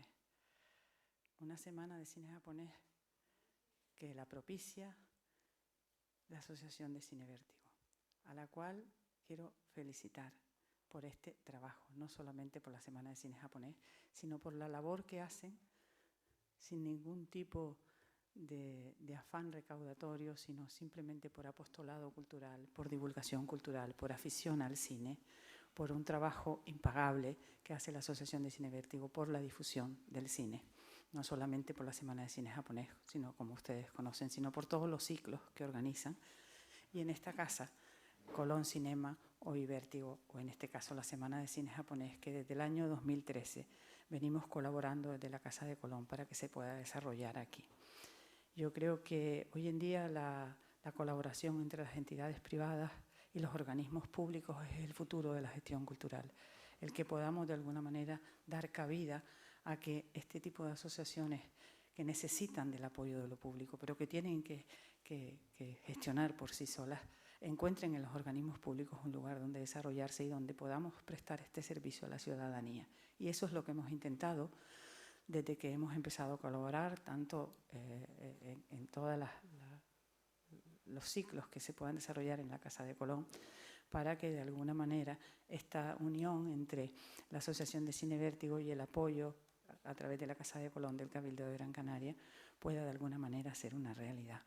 japonés. Una semana de cine japonés que la propicia la Asociación de Cine Vértigo, a la cual quiero felicitar por este trabajo, no solamente por la Semana de Cine Japonés, sino por la labor que hacen sin ningún tipo de afán recaudatorio, sino simplemente por apostolado cultural, por divulgación cultural, por afición al cine, por un trabajo impagable que hace la Asociación de Cine Vértigo por la difusión del cine. No solamente por la Semana de Cine Japonés, sino como ustedes conocen, sino por todos los ciclos que organizan. Y en esta casa, Colón Cinema o Vértigo, o en este caso la Semana de Cine Japonés, que desde el año 2013 venimos colaborando desde la Casa de Colón para que se pueda desarrollar aquí. Yo creo que hoy en día la colaboración entre las entidades privadas y los organismos públicos es el futuro de la gestión cultural. El que podamos de alguna manera dar cabida a que este tipo de asociaciones que necesitan del apoyo de lo público, pero que tienen que gestionar por sí solas, encuentren en los organismos públicos un lugar donde desarrollarse y donde podamos prestar este servicio a la ciudadanía. Y eso es lo que hemos intentado desde que hemos empezado a colaborar, tanto en todos los ciclos que se puedan desarrollar en la Casa de Colón, para que de alguna manera esta unión entre la Asociación de Cine Vértigo y el apoyo a través de la Casa de Colón del Cabildo de Gran Canaria pueda de alguna manera ser una realidad.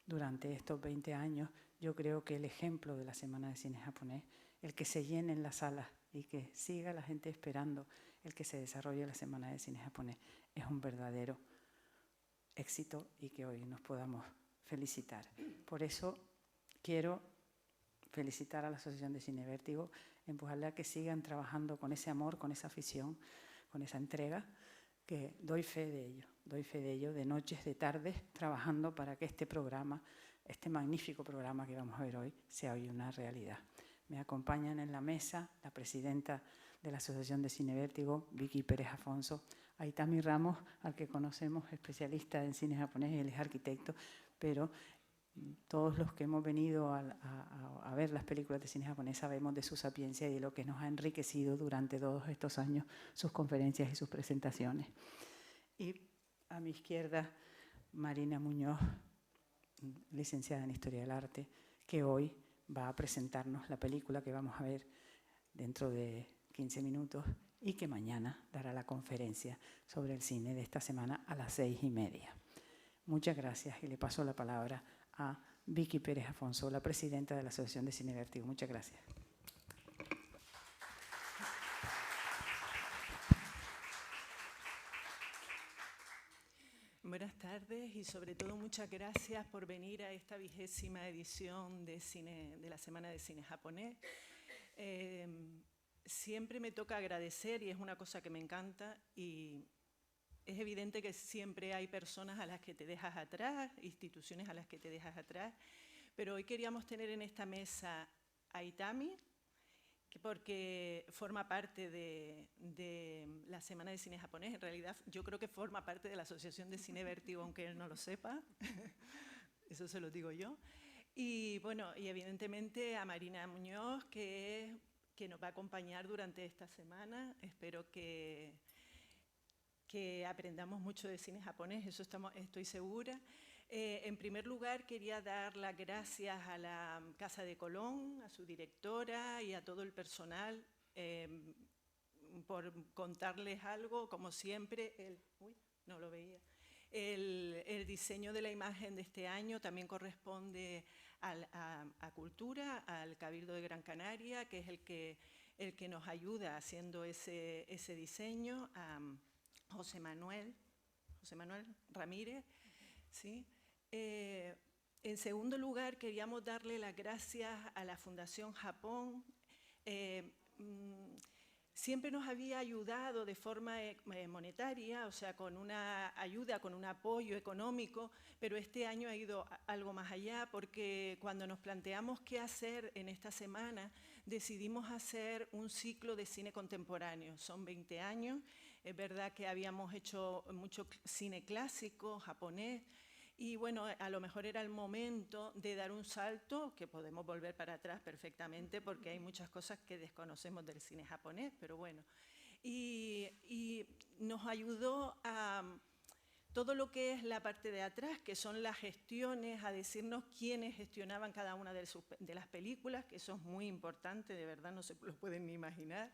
Durante estos 20 años, yo creo que el ejemplo de la Semana de Cine Japonés, el que se llenen las salas y que siga la gente esperando el que se desarrolle la Semana de Cine Japonés, es un verdadero éxito y que hoy nos podamos felicitar. Por eso quiero felicitar a la Asociación de Cine Vértigo, empujarle a que sigan trabajando con ese amor, con esa afición, con esa entrega, que doy fe de ello, de noches, de tardes, trabajando para que este programa, este magnífico programa que vamos a ver hoy, sea hoy una realidad. Me acompañan en la mesa la presidenta de la Asociación de Cine Vértigo, Vicky Pérez Afonso, Aitami Ramos, al que conocemos, especialista en cine japonés, él es arquitecto, pero todos los que hemos venido a ver las películas de cine japonés sabemos de su sapiencia y de lo que nos ha enriquecido durante todos estos años sus conferencias y sus presentaciones. Y a mi izquierda, Marina Muñoz, licenciada en Historia del Arte, que hoy va a presentarnos la película que vamos a ver dentro de 15 minutos y que mañana dará la conferencia sobre el cine de esta semana a las 6:30. Muchas gracias y le paso la palabra a Vicky Pérez Afonso, la presidenta de la Asociación de Cine Vértigo. Muchas gracias. Buenas tardes y sobre todo muchas gracias por venir a esta 20ª edición de la Semana de Cine Japonés. Siempre me toca agradecer y es una cosa que me encanta y es evidente que siempre hay personas a las que te dejas atrás, instituciones a las que te dejas atrás, pero hoy queríamos tener en esta mesa a Aitami, porque forma parte de la Semana de Cine Japonés. En realidad, yo creo que forma parte de la Asociación de Cine Vértigo, aunque él no lo sepa. Eso se lo digo yo. Y bueno, y evidentemente a Marina Muñoz, que nos va a acompañar durante esta semana. Espero que aprendamos mucho de cine japonés, eso estoy segura. En primer lugar, quería dar las gracias a la Casa de Colón, a su directora y a todo el personal por contarles algo, como siempre. No lo veía. El diseño de la imagen de este año también corresponde a Cultura, al Cabildo de Gran Canaria, que es el que nos ayuda haciendo ese diseño, a José Manuel Ramírez, ¿sí? En segundo lugar, queríamos darle las gracias a la Fundación Japón. Siempre nos había ayudado de forma monetaria, o sea, con una ayuda, con un apoyo económico, pero este año ha ido algo más allá porque cuando nos planteamos qué hacer en esta semana, decidimos hacer un ciclo de cine contemporáneo. Son 20 años, es verdad que habíamos hecho mucho cine clásico, japonés, y bueno, a lo mejor era el momento de dar un salto, que podemos volver para atrás perfectamente porque hay muchas cosas que desconocemos del cine japonés, pero bueno. y nos ayudó a todo lo que es la parte de atrás, que son las gestiones, a decirnos quiénes gestionaban cada una de las películas, que eso es muy importante, de verdad no se lo pueden ni imaginar.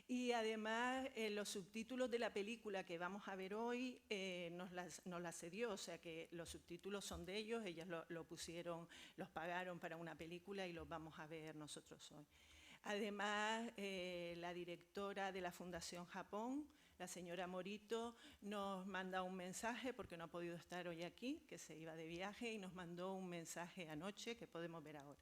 Y además los subtítulos de la película que vamos a ver hoy nos las cedió, o sea que los subtítulos son de ellos, ellas lo pusieron, los pagaron para una película y los vamos a ver nosotros hoy. Además, la directora de la Fundación Japón, la señora Morito, nos manda un mensaje, porque no ha podido estar hoy aquí, que se iba de viaje, y nos mandó un mensaje anoche que podemos ver ahora.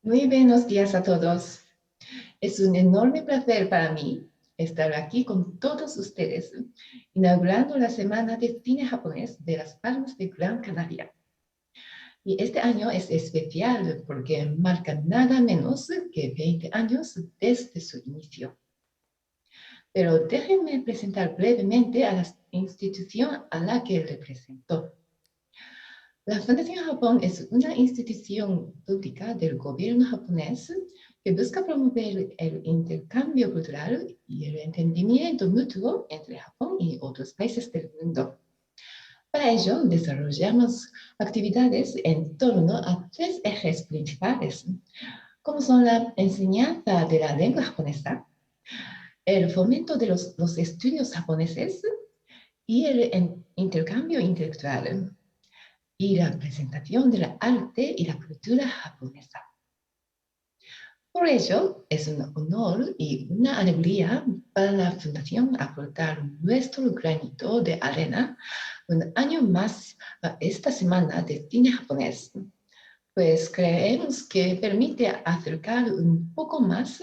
Muy buenos días a todos. Es un enorme placer para mí estar aquí con todos ustedes, inaugurando la Semana de Cine Japonés de las Palmas de Gran Canaria. Y este año es especial porque marca nada menos que 20 años desde su inicio. Pero déjenme presentar brevemente a la institución a la que represento. La Fundación Japón es una institución pública del gobierno japonés que busca promover el intercambio cultural y el entendimiento mutuo entre Japón y otros países del mundo. Para ello, desarrollamos actividades en torno a 3 ejes principales, como son la enseñanza de la lengua japonesa, el fomento de los estudios japoneses y el intercambio intelectual, y la presentación del arte y la cultura japonesa. Por ello, es un honor y una alegría para la Fundación aportar nuestro granito de arena un año más a esta Semana de Cine Japonés, pues creemos que permite acercar un poco más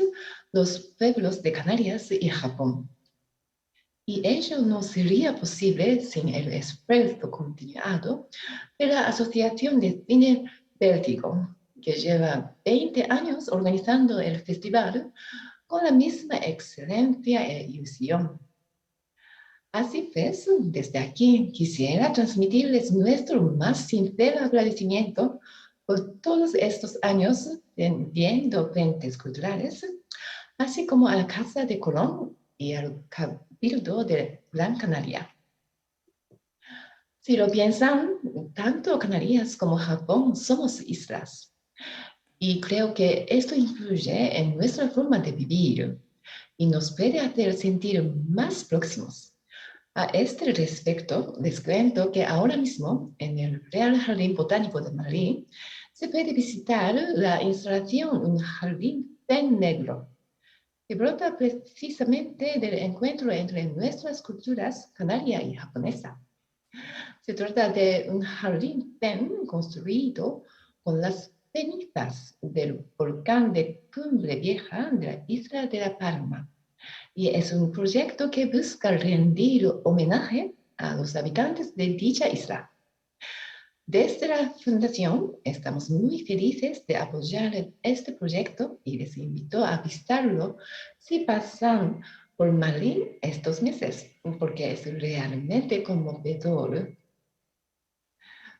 los pueblos de Canarias y Japón. Y ello no sería posible sin el esfuerzo continuado de la Asociación de Cine Vértigo, que lleva 20 años organizando el festival con la misma excelencia e ilusión. Así pues, desde aquí quisiera transmitirles nuestro más sincero agradecimiento por todos estos años vendiendo frentes culturales, así como a la Casa de Colón y al Cabildo de Gran Canaria. Si lo piensan, tanto Canarias como Japón somos islas. Y creo que esto influye en nuestra forma de vivir y nos puede hacer sentir más próximos. A este respecto, les cuento que ahora mismo en el Real Jardín Botánico de Madrid se puede visitar la instalación Un Jardín Zen Negro, que brota precisamente del encuentro entre nuestras culturas canaria y japonesa. Se trata de un jardín zen construido con las cenizas del volcán de Cumbre Vieja de la isla de La Palma. Y es un proyecto que busca rendir homenaje a los habitantes de dicha isla. Desde la Fundación estamos muy felices de apoyar este proyecto y les invito a visitarlo si pasan por Madrid estos meses, porque es realmente conmovedor.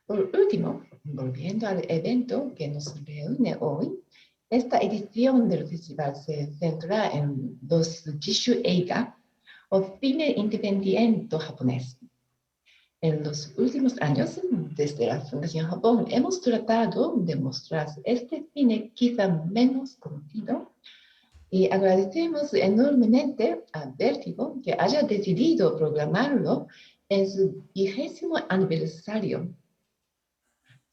Por último, volviendo al evento que nos reúne hoy, esta edición del festival se centra en los Jishu Eiga, o cine independiente japonés. En los últimos años, desde la Fundación Japón, hemos tratado de mostrar este cine quizá menos conocido y agradecemos enormemente a Vértigo que haya decidido programarlo en su 20º aniversario.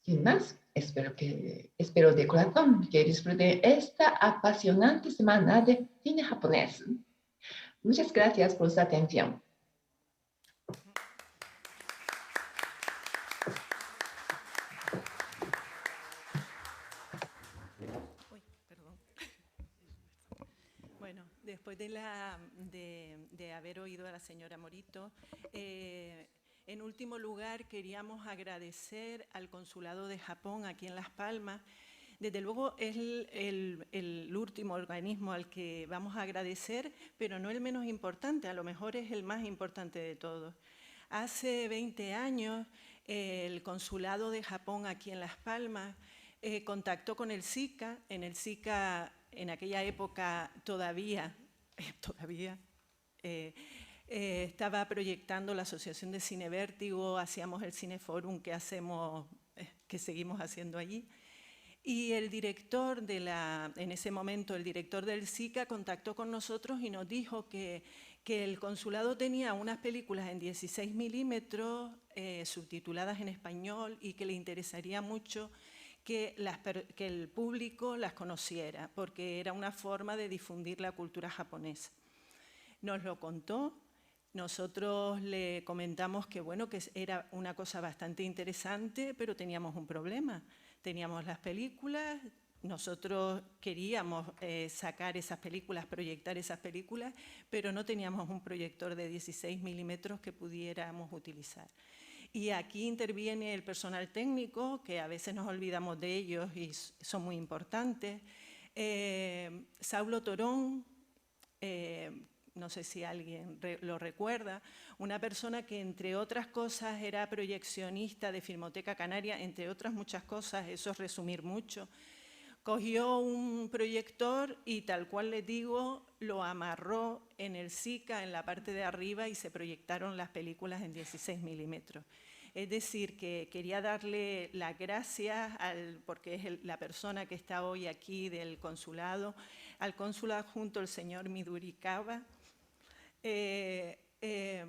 Sin más, espero de corazón que disfruten esta apasionante semana de cine japonés. Muchas gracias por su atención. Bueno, después de haber oído a la señora Morito, en último lugar queríamos agradecer al Consulado de Japón aquí en Las Palmas Desde luego es el último organismo al que vamos a agradecer, pero no el menos importante, a lo mejor es el más importante de todos. Hace 20 años el Consulado de Japón aquí en Las Palmas contactó con el SICA. En el SICA, en aquella época todavía estaba proyectando la Asociación de Cine Vértigo, hacíamos el Cineforum que seguimos haciendo allí. Y el director en ese momento, el director del SICA contactó con nosotros y nos dijo que el consulado tenía unas películas en 16 milímetros subtituladas en español y que le interesaría mucho que el público las conociera, porque era una forma de difundir la cultura japonesa. Nos lo contó, nosotros le comentamos que, bueno, que era una cosa bastante interesante, pero teníamos un problema. Teníamos las películas, nosotros queríamos sacar esas películas, proyectar esas películas, pero no teníamos un proyector de 16 milímetros que pudiéramos utilizar. Y aquí interviene el personal técnico, que a veces nos olvidamos de ellos y son muy importantes. Saulo Torón, no sé si alguien lo recuerda, una persona que entre otras cosas era proyeccionista de Filmoteca Canaria, entre otras muchas cosas, eso es resumir mucho. Cogió un proyector y, tal cual les digo, lo amarró en el SICA, en la parte de arriba, y se proyectaron las películas en 16 milímetros. Es decir, que quería darle las gracias, porque es la persona que está hoy aquí del consulado, al cónsul adjunto, el señor Midurikawa.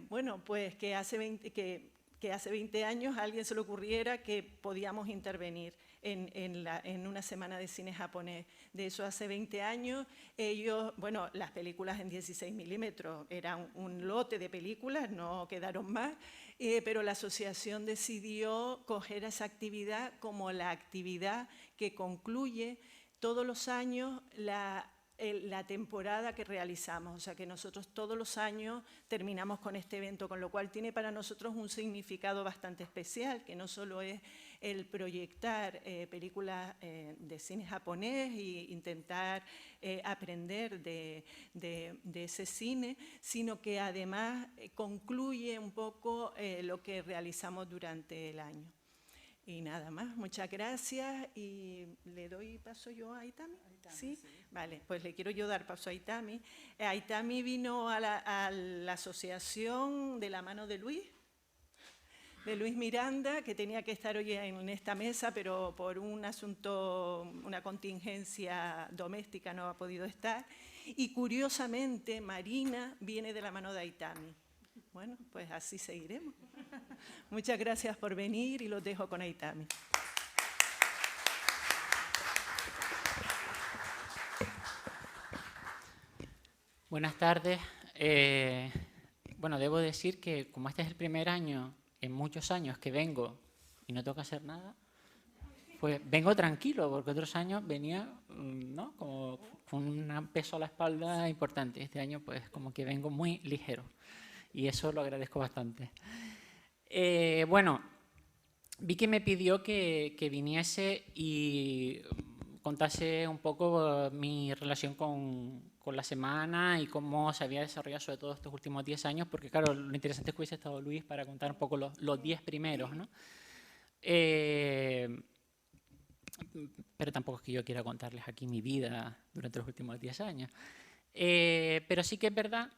Bueno, pues que hace 20 años a alguien se le ocurriera que podíamos intervenir en una semana de cine japonés. De eso hace 20 años, ellos, bueno, las películas en 16 milímetros eran un lote de películas, no quedaron más, pero la asociación decidió coger esa actividad como la actividad que concluye todos los años la temporada que realizamos. O sea, que nosotros todos los años terminamos con este evento, con lo cual tiene para nosotros un significado bastante especial, que no solo es el proyectar películas de cine japonés e intentar aprender de ese cine, sino que además concluye un poco lo que realizamos durante el año. Y nada más, muchas gracias y le doy paso yo a Aitami. ¿Sí? Vale, pues le quiero yo dar paso a Aitami. Aitami vino a la asociación de la mano de Luis Miranda, que tenía que estar hoy en esta mesa, pero por un asunto, una contingencia doméstica no ha podido estar. Y curiosamente, Marina viene de la mano de Aitami. Bueno, pues así seguiremos. Muchas gracias por venir y los dejo con Aitami. Buenas tardes. Bueno, debo decir que como este es el primer año en muchos años que vengo y no tengo que hacer nada, pues vengo tranquilo, porque otros años venía, ¿no?, como con un peso a la espalda importante. Este año pues como que vengo muy ligero y eso lo agradezco bastante. Bueno, vi que me pidió que viniese y contase un poco mi relación con la semana y cómo se había desarrollado sobre todo estos últimos 10 años, porque claro, lo interesante es que hubiese estado Luis para contar un poco los 10 primeros, ¿no? Pero tampoco es que yo quiera contarles aquí mi vida durante los últimos 10 años. Pero sí que es verdad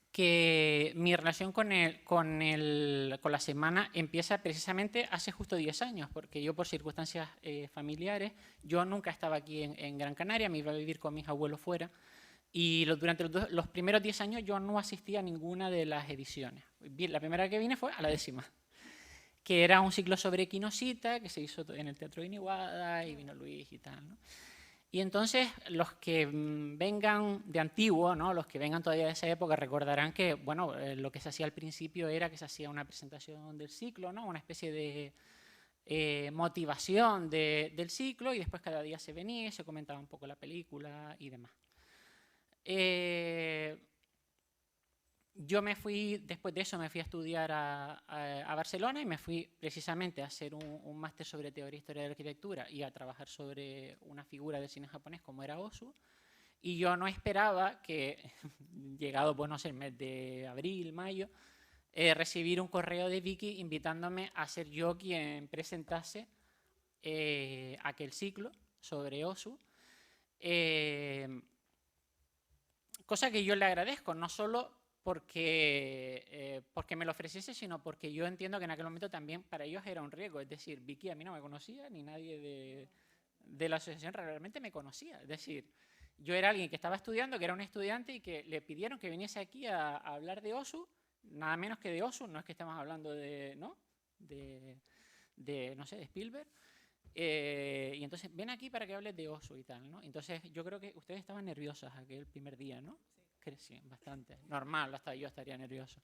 que mi relación con la semana empieza precisamente hace justo 10 años, porque yo por circunstancias familiares, yo nunca estaba aquí en Gran Canaria, me iba a vivir con mis abuelos fuera, y durante los primeros 10 años yo no asistía a ninguna de las ediciones. La primera que vine fue a la 10ª, que era un ciclo sobre Equinocita, que se hizo en el Teatro de Iniguada, y vino Luis y tal, ¿no? Y entonces los que vengan de antiguo, ¿no?, los que vengan todavía de esa época, recordarán que bueno, lo que se hacía al principio era que se hacía una presentación del ciclo, ¿no?, una especie de motivación del ciclo, y después cada día se venía y se comentaba un poco la película y demás. yo me fui, después de eso me fui a estudiar a Barcelona y me fui precisamente a hacer un máster sobre teoría e historia de la arquitectura y a trabajar sobre una figura del cine japonés como era Ozu. Y yo no esperaba que, llegado, pues no sé, el mes de abril, mayo, recibir un correo de Vicky invitándome a ser yo quien presentase aquel ciclo sobre Ozu. Cosa que yo le agradezco, no solo porque me lo ofreciese, sino porque yo entiendo que en aquel momento también para ellos era un riesgo. Es decir, Vicky a mí no me conocía, ni nadie de la asociación realmente me conocía. Es decir, yo era alguien que estaba estudiando, que era un estudiante y que le pidieron que viniese aquí a hablar de Ozu, nada menos que de Ozu, no es que estemos hablando de, ¿no? No sé, de Spielberg. Y entonces, ven aquí para que hables de Ozu y tal, ¿no? Entonces, yo creo que ustedes estaban nerviosas aquel primer día, ¿no? Sí, bastante. Normal, hasta yo estaría nervioso.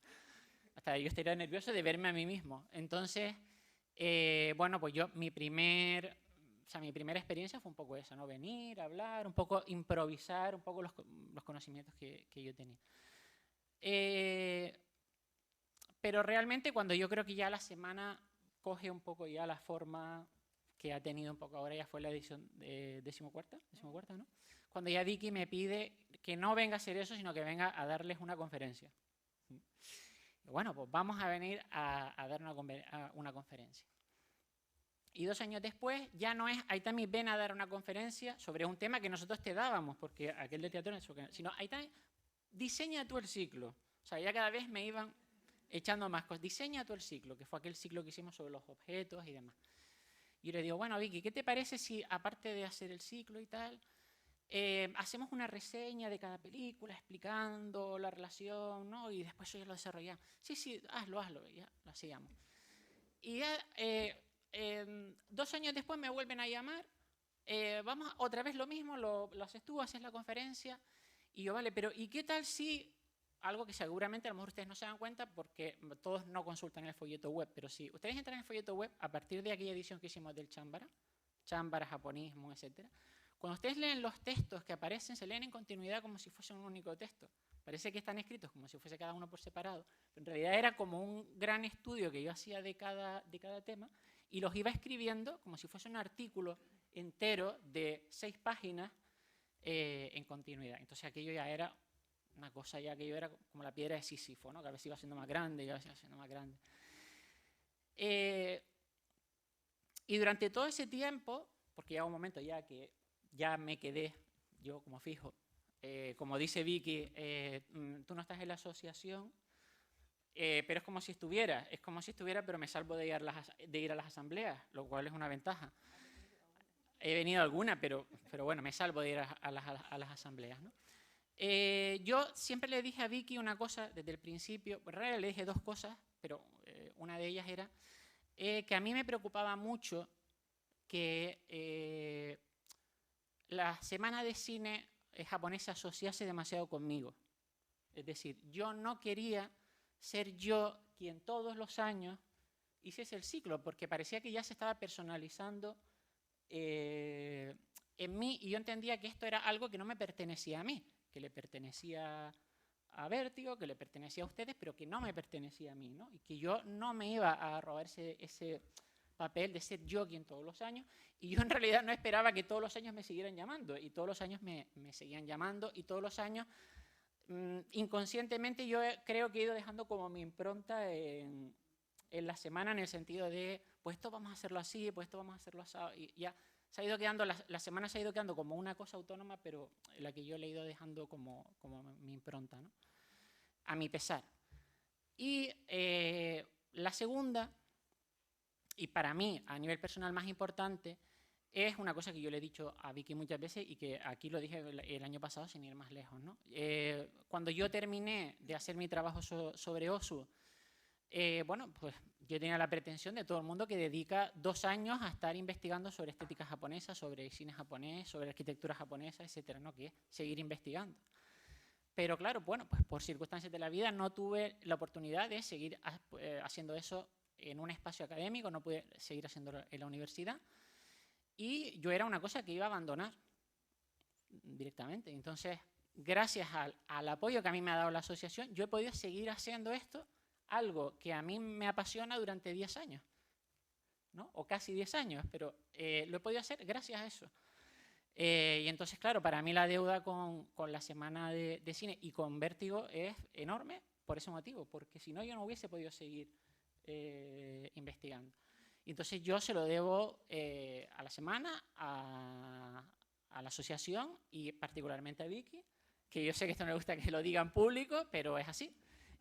Hasta yo estaría nervioso de verme a mí mismo. Entonces, bueno, pues yo, mi primera experiencia fue un poco esa, ¿no? Venir, hablar, un poco improvisar, un poco los conocimientos que yo tenía. Pero realmente cuando yo creo que ya la semana coge un poco ya la forma que ha tenido un poco ahora, ya fue la edición decimocuarta, ¿no? Cuando ya Vicky me pide que no venga a hacer eso, sino que venga a darles una conferencia. Bueno, pues vamos a venir a dar una conferencia. Y 2 años después ya no es, Aitami, ven a dar una conferencia sobre un tema que nosotros te dábamos, porque aquel de teatro, sino Aitami, diseña tú el ciclo. O sea, ya cada vez me iban echando más cosas. Diseña tú el ciclo, que fue aquel ciclo que hicimos sobre los objetos y demás. Y yo le digo, bueno, Vicky, ¿qué te parece si, aparte de hacer el ciclo y tal, hacemos una reseña de cada película explicando la relación, ¿no? Y después eso ya lo desarrollamos. Sí, hazlo, ya lo hacíamos. Y ya 2 años después me vuelven a llamar, vamos otra vez lo mismo, lo haces tú, haces la conferencia, y yo, vale, pero ¿y qué tal si, algo que seguramente a lo mejor ustedes no se dan cuenta porque todos no consultan el folleto web, pero si ustedes entran en el folleto web, a partir de aquella edición que hicimos del Chambara, japonismo, etc., cuando ustedes leen los textos que aparecen, se leen en continuidad como si fuese un único texto. Parece que están escritos como si fuese cada uno por separado, pero en realidad era como un gran estudio que yo hacía de cada tema y los iba escribiendo como si fuese un artículo entero de 6 páginas en continuidad. Entonces aquello ya era una cosa, ya aquello era como la piedra de Sísifo, ¿no? Que a veces iba siendo más grande, y durante todo ese tiempo, porque llega un momento ya que ya me quedé yo como fijo, como dice Vicky, tú no estás en la asociación, pero es como si estuviera, pero me salvo de ir a las asambleas, lo cual es una ventaja. He venido a alguna, pero bueno, me salvo de ir a las asambleas, ¿no? Yo siempre le dije a Vicky una cosa desde el principio, en realidad le dije 2 cosas, pero una de ellas era que a mí me preocupaba mucho que la semana de cine japonés se asociase demasiado conmigo. Es decir, yo no quería ser yo quien todos los años hiciese el ciclo, porque parecía que ya se estaba personalizando en mí, y yo entendía que esto era algo que no me pertenecía a mí, que le pertenecía a Vértigo, que le pertenecía a ustedes, pero que no me pertenecía a mí, ¿no? Y que yo no me iba a robar ese papel de ser yo quien todos los años, y yo en realidad no esperaba que todos los años me siguieran llamando, y todos los años me seguían llamando, y todos los años inconscientemente yo creo que he ido dejando como mi impronta en la semana, en el sentido de, pues esto vamos a hacerlo así, pues esto vamos a hacerlo así, y ya se ha ido quedando, la semana se ha ido quedando como una cosa autónoma, pero en la que yo le he ido dejando como mi impronta, ¿no? A mi pesar. Y la segunda, y para mí a nivel personal más importante, es una cosa que yo le he dicho a Vicky muchas veces y que aquí lo dije el año pasado sin ir más lejos, ¿no? Cuando yo terminé de hacer mi trabajo sobre Ozu, bueno, pues yo tenía la pretensión de todo el mundo que dedica 2 años a estar investigando sobre estética japonesa, sobre cine japonés, sobre arquitectura japonesa, etcétera, ¿no? Que es seguir investigando. Pero claro, bueno, pues por circunstancias de la vida no tuve la oportunidad de seguir haciendo eso en un espacio académico, no pude seguir haciéndolo en la universidad. Y yo era una cosa que iba a abandonar directamente. Entonces, gracias al apoyo que a mí me ha dado la asociación, yo he podido seguir haciendo esto, algo que a mí me apasiona durante 10 años, ¿no? O casi 10 años, pero lo he podido hacer gracias a eso. Y entonces, claro, para mí la deuda con la Semana de Cine y con Vértigo es enorme por ese motivo, porque si no yo no hubiese podido seguir investigando. Y entonces yo se lo debo a la Semana, a la asociación y particularmente a Vicky, que yo sé que esto no le gusta que lo diga en público, pero es así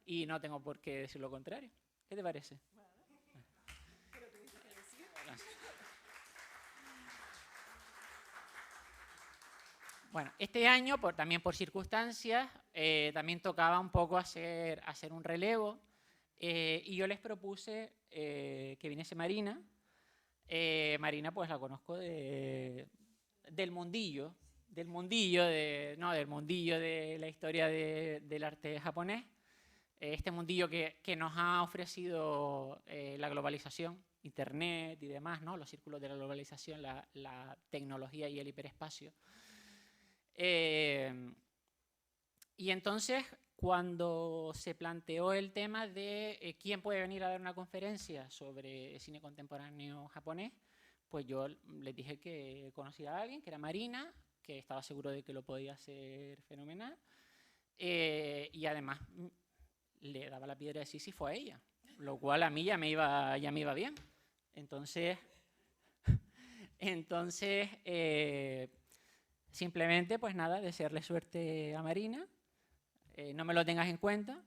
y no tengo por qué decir lo contrario. ¿Qué te parece? Bueno, este año, también por circunstancias, también tocaba un poco hacer un relevo y yo les propuse que viniese Marina. Marina, pues la conozco del mundillo, del mundillo de la historia del arte japonés. Este mundillo que nos ha ofrecido la globalización, Internet y demás, ¿no? Los círculos de la globalización, la tecnología y el hiperespacio. Y entonces, cuando se planteó el tema de quién puede venir a dar una conferencia sobre cine contemporáneo japonés, pues yo les dije que conocía a alguien, que era Marina, que estaba seguro de que lo podía hacer fenomenal, y además le daba la piedra de Sísifo a ella, lo cual a mí ya me iba bien. Entonces simplemente, pues nada, desearle suerte a Marina, no me lo tengas en cuenta,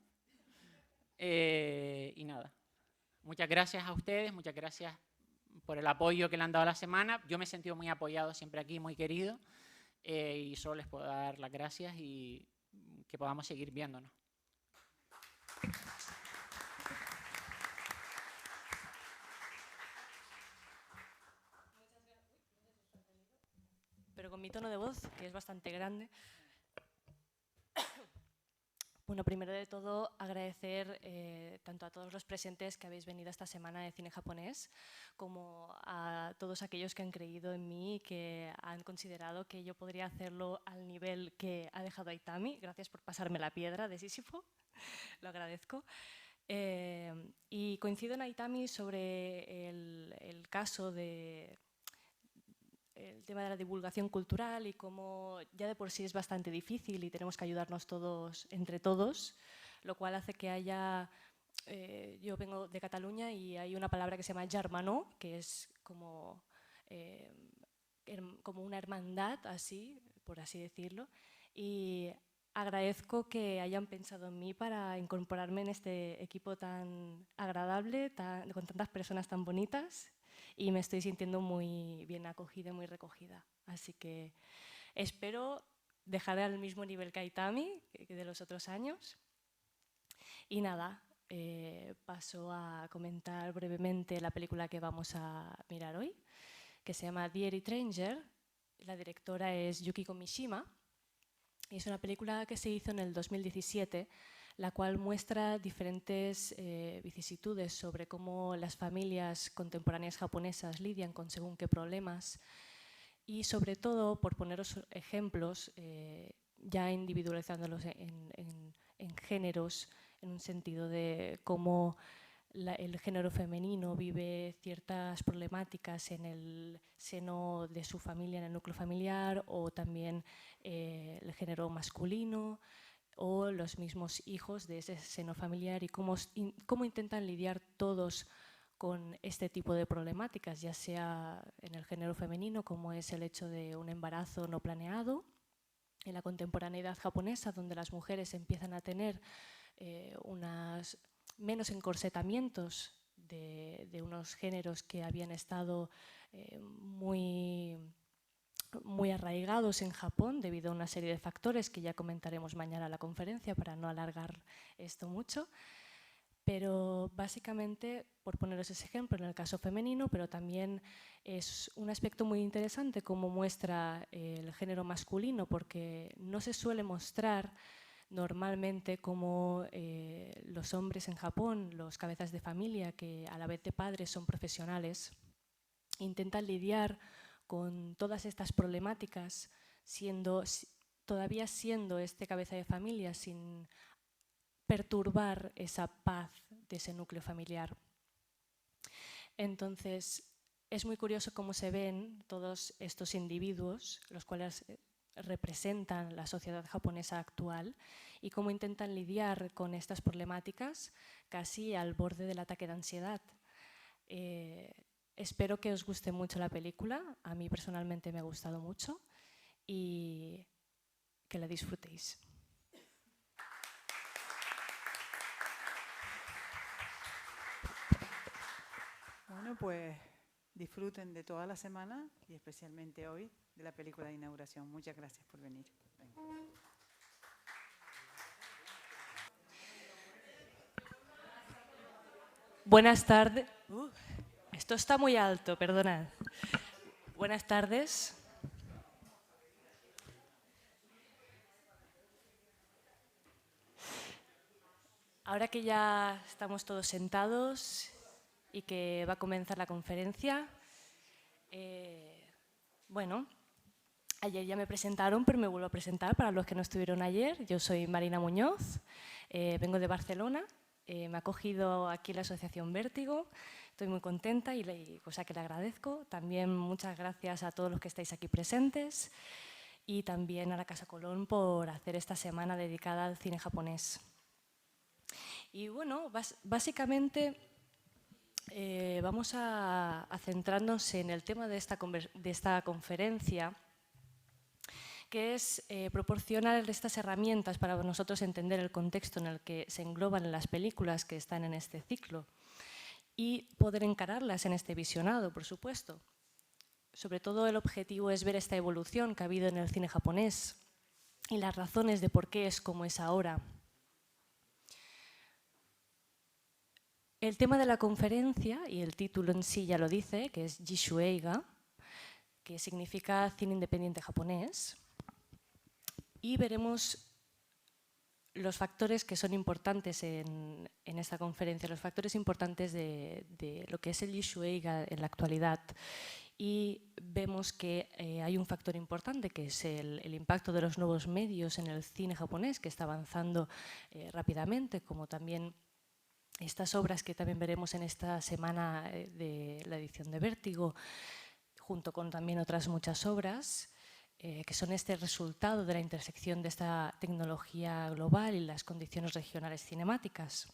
y nada. Muchas gracias a ustedes, muchas gracias por el apoyo que le han dado a la semana. Yo me he sentido muy apoyado siempre aquí, muy querido, y solo les puedo dar las gracias y que podamos seguir viéndonos. Pero con mi tono de voz, que es bastante grande. Bueno, primero de todo, agradecer tanto a todos los presentes que habéis venido esta semana de cine japonés, como a todos aquellos que han creído en mí y que han considerado que yo podría hacerlo al nivel que ha dejado Aitami. Gracias por pasarme la piedra de Sísifo, lo agradezco. Y coincido en Aitami sobre el caso de el tema de la divulgación cultural y cómo ya de por sí es bastante difícil y tenemos que ayudarnos todos entre todos, lo cual hace que haya, yo vengo de Cataluña y hay una palabra que se llama germanó, que es como una hermandad, así, por así decirlo, y agradezco que hayan pensado en mí para incorporarme en este equipo tan agradable, con tantas personas tan bonitas, y me estoy sintiendo muy bien acogida y muy recogida. Así que espero dejar al mismo nivel que Aitami, que de los otros años. Y nada, paso a comentar brevemente la película que vamos a mirar hoy, que se llama Dear Stranger. La directora es Yukiko Mishima. Y es una película que se hizo en el 2017, la cual muestra diferentes vicisitudes sobre cómo las familias contemporáneas japonesas lidian con según qué problemas y sobre todo, por poneros ejemplos, ya individualizándolos en géneros, en un sentido de cómo el género femenino vive ciertas problemáticas en el seno de su familia, en el núcleo familiar, o también el género masculino, o los mismos hijos de ese seno familiar y cómo intentan lidiar todos con este tipo de problemáticas, ya sea en el género femenino, como es el hecho de un embarazo no planeado, en la contemporaneidad japonesa, donde las mujeres empiezan a tener menos encorsetamientos de unos géneros que habían estado muy arraigados en Japón debido a una serie de factores que ya comentaremos mañana en la conferencia para no alargar esto mucho. Pero básicamente, por poneros ese ejemplo en el caso femenino, pero también es un aspecto muy interesante como muestra el género masculino, porque no se suele mostrar normalmente como los hombres en Japón, los cabezas de familia, que a la vez de padres son profesionales, intentan lidiar con todas estas problemáticas siendo todavía siendo este cabeza de familia sin perturbar esa paz de ese núcleo familiar. Entonces, es muy curioso cómo se ven todos estos individuos, los cuales representan la sociedad japonesa actual, y cómo intentan lidiar con estas problemáticas casi al borde del ataque de ansiedad. Espero que os guste mucho la película, a mí personalmente me ha gustado mucho y que la disfrutéis. Bueno, pues disfruten de toda la semana y especialmente hoy de la película de inauguración. Muchas gracias por venir. Venga. Buenas tardes. Esto está muy alto, perdonad. Buenas tardes. Ahora que ya estamos todos sentados y que va a comenzar la conferencia, bueno, ayer ya me presentaron, pero me vuelvo a presentar para los que no estuvieron ayer. Yo soy Marina Muñoz, vengo de Barcelona, me ha acogido aquí la Asociación Vértigo, estoy muy contenta y cosa que le agradezco. También muchas gracias a todos los que estáis aquí presentes y también a la Casa Colón por hacer esta semana dedicada al cine japonés. Y bueno, básicamente vamos a centrarnos en el tema de esta conferencia, que es proporcionar estas herramientas para nosotros entender el contexto en el que se engloban las películas que están en este ciclo y poder encararlas en este visionado, por supuesto. Sobre todo el objetivo es ver esta evolución que ha habido en el cine japonés y las razones de por qué es como es ahora. El tema de la conferencia, y el título en sí ya lo dice, que es Jishu Eiga, que significa cine independiente japonés, y veremos los factores que son importantes en esta conferencia, los factores importantes de lo que es el Jishu Eiga en la actualidad. Y vemos que hay un factor importante que es el impacto de los nuevos medios en el cine japonés, que está avanzando rápidamente, como también estas obras que también veremos en esta semana de la edición de Vértigo, junto con también otras muchas obras, que son este resultado de la intersección de esta tecnología global y las condiciones regionales cinemáticas.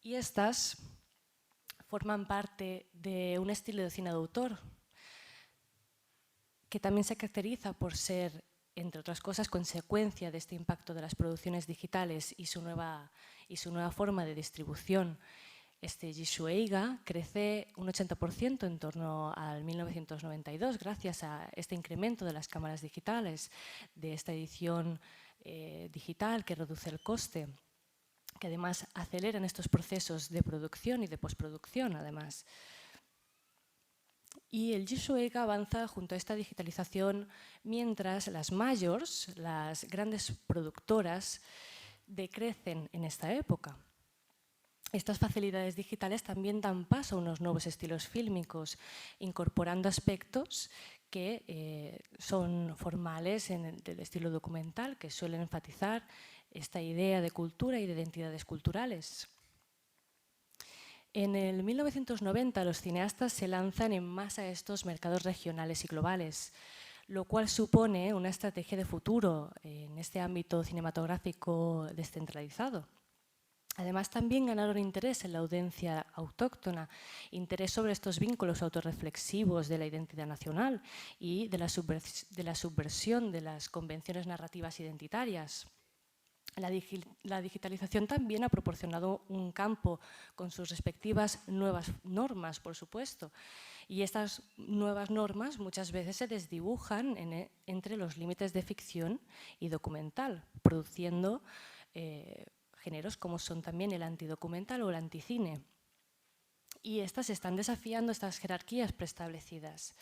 Y estas forman parte de un estilo de cine de autor que también se caracteriza por ser, entre otras cosas, consecuencia de este impacto de las producciones digitales y su nueva forma de distribución. Este Jishu Eiga crece un 80% en torno al 1992 gracias a este incremento de las cámaras digitales, de esta edición digital que reduce el coste, que además aceleran estos procesos de producción y de postproducción, además. Y el Jishu Eiga avanza junto a esta digitalización mientras las majors, las grandes productoras, decrecen en esta época. Estas facilidades digitales también dan paso a unos nuevos estilos fílmicos, incorporando aspectos que son formales del estilo documental, que suelen enfatizar esta idea de cultura y de identidades culturales. En el 1990 los cineastas se lanzan en masa a estos mercados regionales y globales, lo cual supone una estrategia de futuro en este ámbito cinematográfico descentralizado. Además, también ganaron interés en la audiencia autóctona, interés sobre estos vínculos autorreflexivos de la identidad nacional y de la subversión de las convenciones narrativas identitarias. La digitalización también ha proporcionado un campo con sus respectivas nuevas normas, por supuesto, y estas nuevas normas muchas veces se desdibujan entre los límites de ficción y documental, produciendo géneros como son también el antidocumental o el anticine. Y estas están desafiando estas jerarquías preestablecidas.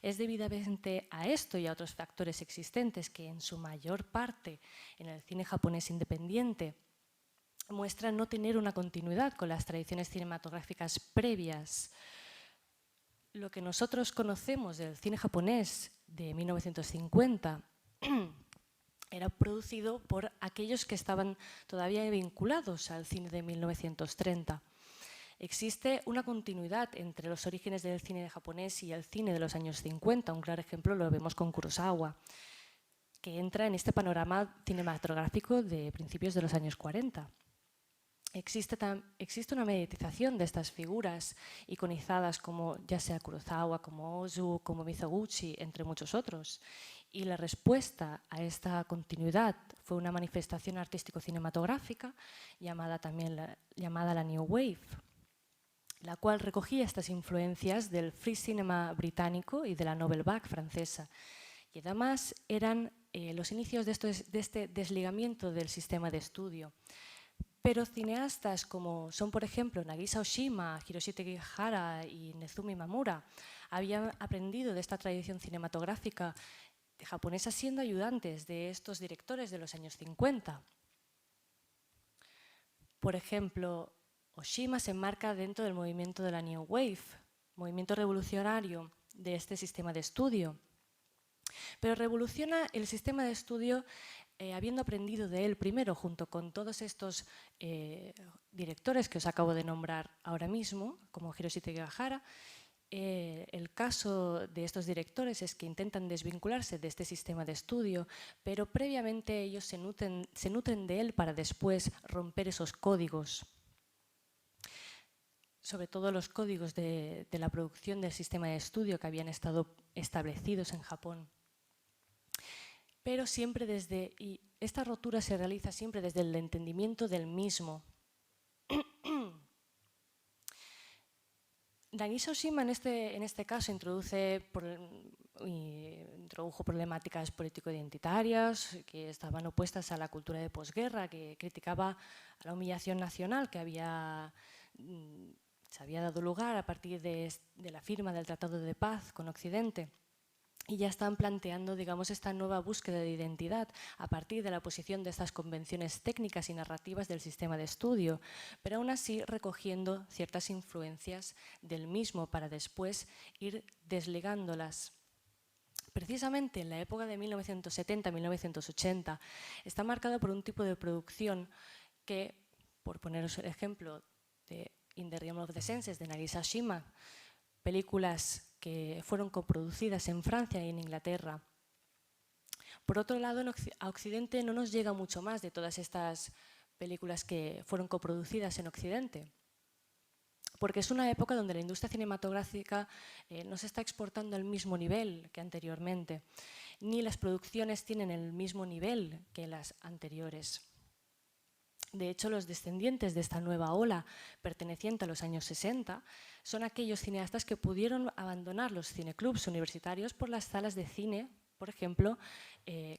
Es debidamente a esto y a otros factores existentes que en su mayor parte en el cine japonés independiente muestran no tener una continuidad con las tradiciones cinematográficas previas. lo que nosotros conocemos del cine japonés de 1950 era producido por aquellos que estaban todavía vinculados al cine de 1930. Existe una continuidad entre los orígenes del cine japonés y el cine de los años 50. Un claro ejemplo lo vemos con Kurosawa, que entra en este panorama cinematográfico de principios de los años 40. Existe una mediatización de estas figuras iconizadas como ya sea Kurosawa, como Ozu, como Mizoguchi, entre muchos otros. Y la respuesta a esta continuidad fue una manifestación artístico-cinematográfica llamada la New Wave, la cual recogía estas influencias del free cinema británico y de la Nouvelle Vague francesa. Y además eran los inicios de este desligamiento del sistema de estudio. Pero cineastas como son, por ejemplo, Nagisa Oshima, Hiroshi Tegihara y Nezumi Mamura habían aprendido de esta tradición cinematográfica japonesa siendo ayudantes de estos directores de los años 50. Por ejemplo, Oshima se enmarca dentro del movimiento de la New Wave, movimiento revolucionario de este sistema de estudio. Pero revoluciona el sistema de estudio habiendo aprendido de él primero, junto con todos estos directores que os acabo de nombrar ahora mismo, como Hiroshi Tegihara. El caso de estos directores es que intentan desvincularse de este sistema de estudio, pero previamente ellos se nutren de él para después romper esos códigos, sobre todo los códigos de la producción del sistema de estudio que habían estado establecidos en Japón. Pero siempre y esta rotura se realiza siempre desde el entendimiento del mismo. Nagisa Oshima en este caso introdujo problemáticas político-identitarias que estaban opuestas a la cultura de posguerra, que criticaba a la humillación nacional que se había dado lugar a partir de la firma del Tratado de Paz con Occidente. Y ya están planteando, digamos, esta nueva búsqueda de identidad a partir de la oposición de estas convenciones técnicas y narrativas del sistema de estudio, pero aún así recogiendo ciertas influencias del mismo para después ir desligándolas. Precisamente en la época de 1970-1980 está marcado por un tipo de producción que, por poneros el ejemplo de In the Realm of the Senses de Nagisa Oshima, películas que fueron coproducidas en Francia y en Inglaterra. Por otro lado, a Occidente no nos llega mucho más de todas estas películas que fueron coproducidas en Occidente, porque es una época donde la industria cinematográfica no se está exportando al mismo nivel que anteriormente, ni las producciones tienen el mismo nivel que las anteriores. De hecho, los descendientes de esta nueva ola, perteneciente a los años 60, son aquellos cineastas que pudieron abandonar los cineclubs universitarios por las salas de cine, por ejemplo,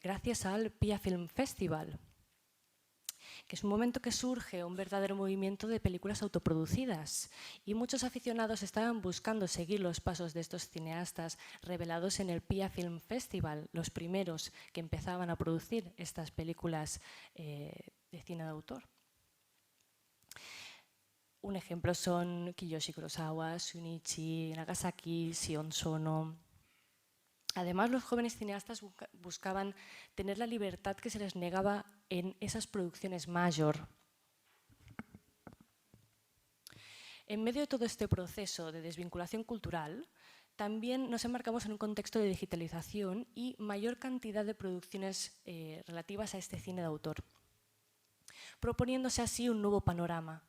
gracias al PIA Film Festival, que es un momento que surge un verdadero movimiento de películas autoproducidas y muchos aficionados estaban buscando seguir los pasos de estos cineastas revelados en el PIA Film Festival, los primeros que empezaban a producir estas películas de cine de autor. Un ejemplo son Kiyoshi Kurosawa, Shunichi Nagasaki, Sion Sono. Además, los jóvenes cineastas buscaban tener la libertad que se les negaba en esas producciones mayor. En medio de todo este proceso de desvinculación cultural, también nos enmarcamos en un contexto de digitalización y mayor cantidad de producciones relativas a este cine de autor, proponiéndose así un nuevo panorama.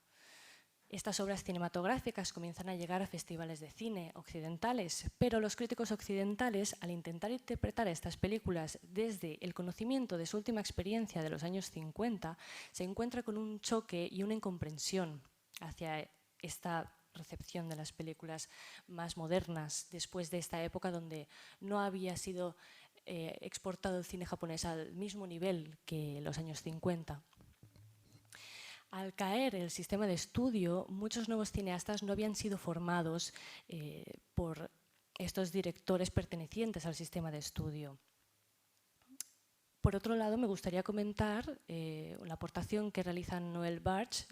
Estas obras cinematográficas comienzan a llegar a festivales de cine occidentales, pero los críticos occidentales, al intentar interpretar estas películas desde el conocimiento de su última experiencia de los años 50, se encuentran con un choque y una incomprensión hacia esta recepción de las películas más modernas, después de esta época donde no había sido exportado el cine japonés al mismo nivel que los años 50. Al caer el sistema de estudio, muchos nuevos cineastas no habían sido formados por estos directores pertenecientes al sistema de estudio. Por otro lado, me gustaría comentar la aportación que realiza Noel Bartsch,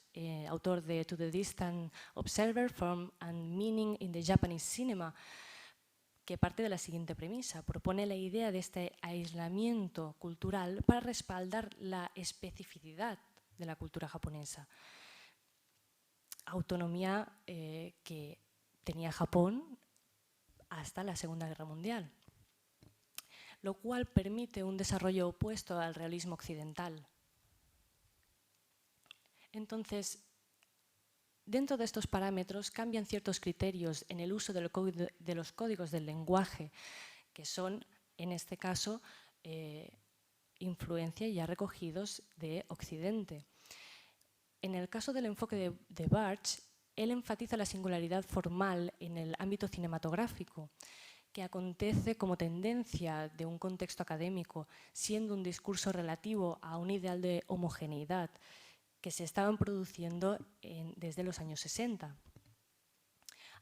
autor de To the Distant Observer, Form and Meaning in the Japanese Cinema, que parte de la siguiente premisa. Propone la idea de este aislamiento cultural para respaldar la especificidad de la cultura japonesa. Autonomía que tenía Japón hasta la Segunda Guerra Mundial, lo cual permite un desarrollo opuesto al realismo occidental. Entonces, dentro de estos parámetros cambian ciertos criterios en el uso de los códigos del lenguaje, que son, en este caso, influencia ya recogidos de Occidente. En el caso del enfoque de Bartsch, él enfatiza la singularidad formal en el ámbito cinematográfico, que acontece como tendencia de un contexto académico, siendo un discurso relativo a un ideal de homogeneidad que se estaban produciendo desde los años 60.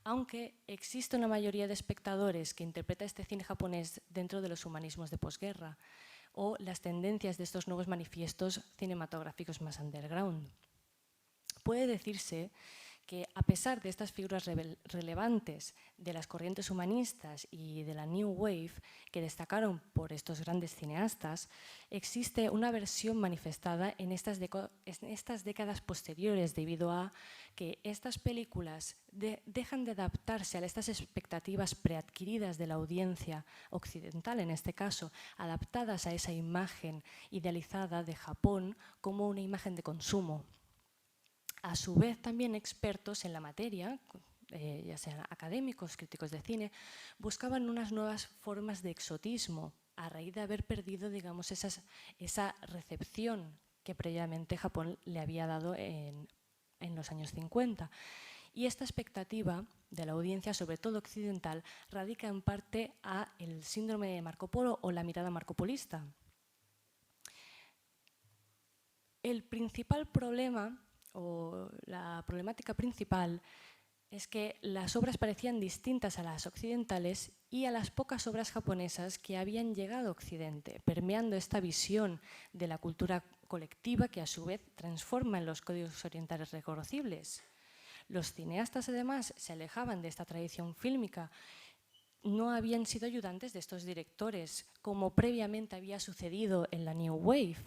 Aunque existe una mayoría de espectadores que interpreta este cine japonés dentro de los humanismos de posguerra o las tendencias de estos nuevos manifiestos cinematográficos más underground. Puede decirse que a pesar de estas figuras relevantes de las corrientes humanistas y de la New Wave que destacaron por estos grandes cineastas, existe una versión manifestada en estas décadas posteriores debido a que estas películas dejan de adaptarse a estas expectativas preadquiridas de la audiencia occidental, en este caso, adaptadas a esa imagen idealizada de Japón como una imagen de consumo. A su vez, también expertos en la materia, ya sean académicos, críticos de cine, buscaban unas nuevas formas de exotismo a raíz de haber perdido, digamos, esa recepción que previamente Japón le había dado en los años 50. Y esta expectativa de la audiencia, sobre todo occidental, radica en parte a el síndrome de Marco Polo o la mirada marcopolista. El principal problema o la problemática principal es que las obras parecían distintas a las occidentales y a las pocas obras japonesas que habían llegado a Occidente, permeando esta visión de la cultura colectiva que a su vez transforma en los códigos orientales reconocibles. Los cineastas además se alejaban de esta tradición fílmica, no habían sido ayudantes de estos directores, como previamente había sucedido en la New Wave,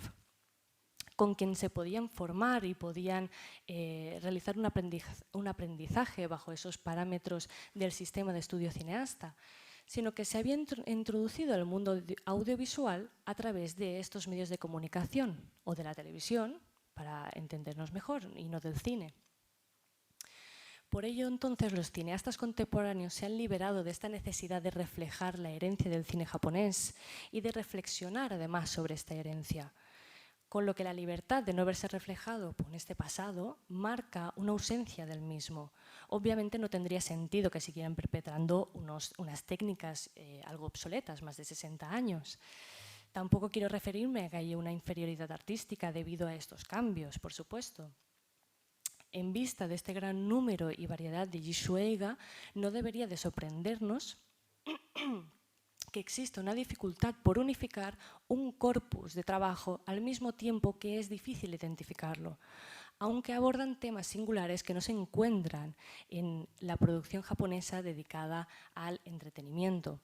con quien se podían formar y podían realizar un aprendizaje bajo esos parámetros del sistema de estudio cineasta, sino que se había introducido al mundo audiovisual a través de estos medios de comunicación o de la televisión, para entendernos mejor, y no del cine. Por ello, entonces, los cineastas contemporáneos se han liberado de esta necesidad de reflejar la herencia del cine japonés y de reflexionar, además, sobre esta herencia, con lo que la libertad de no verse reflejado por este pasado marca una ausencia del mismo. Obviamente no tendría sentido que siguieran perpetrando unas técnicas algo obsoletas, más de 60 años. Tampoco quiero referirme a que haya una inferioridad artística debido a estos cambios, por supuesto. En vista de este gran número y variedad de Yishueiga, no debería de sorprendernos que existe una dificultad por unificar un corpus de trabajo al mismo tiempo que es difícil identificarlo, aunque abordan temas singulares que no se encuentran en la producción japonesa dedicada al entretenimiento.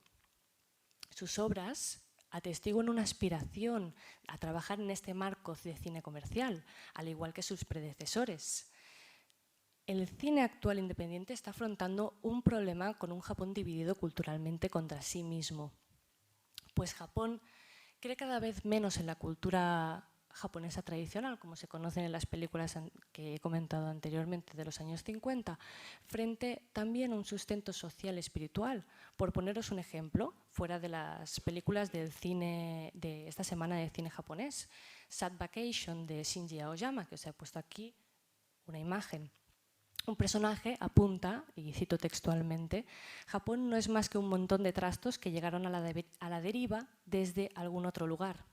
Sus obras atestiguan una aspiración a trabajar en este marco de cine comercial, al igual que sus predecesores. El cine actual independiente está afrontando un problema con un Japón dividido culturalmente contra sí mismo, pues Japón cree cada vez menos en la cultura japonesa tradicional, como se conocen en las películas que he comentado anteriormente de los años 50, frente también a un sustento social espiritual. Por poneros un ejemplo, fuera de las películas del cine de esta semana de cine japonés, Sad Vacation de Shinji Aoyama, que os he puesto aquí una imagen. Un personaje apunta, y cito textualmente, Japón no es más que un montón de trastos que llegaron a la deriva desde algún otro lugar.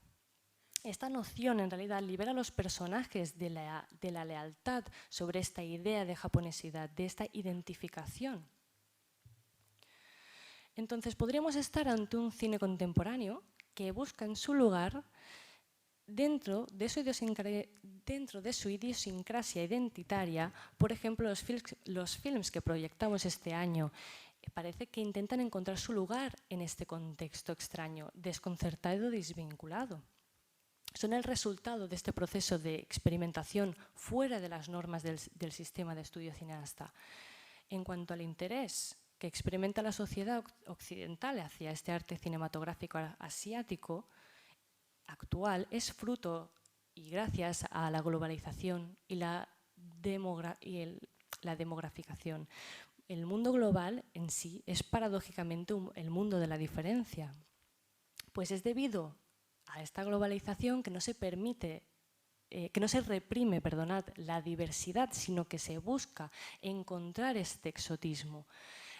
Esta noción en realidad libera a los personajes de la lealtad sobre esta idea de japonesidad, de esta identificación. Entonces podríamos estar ante un cine contemporáneo que busca en su lugar dentro de su idiosincrasia identitaria, por ejemplo, los films que proyectamos este año, parece que intentan encontrar su lugar en este contexto extraño, desconcertado y desvinculado. Son el resultado de este proceso de experimentación fuera de las normas del sistema de estudio cineasta. En cuanto al interés que experimenta la sociedad occidental hacia este arte cinematográfico asiático actual, es fruto y gracias a la globalización y la demograficación. El mundo global en sí es paradójicamente el mundo de la diferencia, pues es debido a esta globalización que no se reprime, la diversidad, sino que se busca encontrar este exotismo.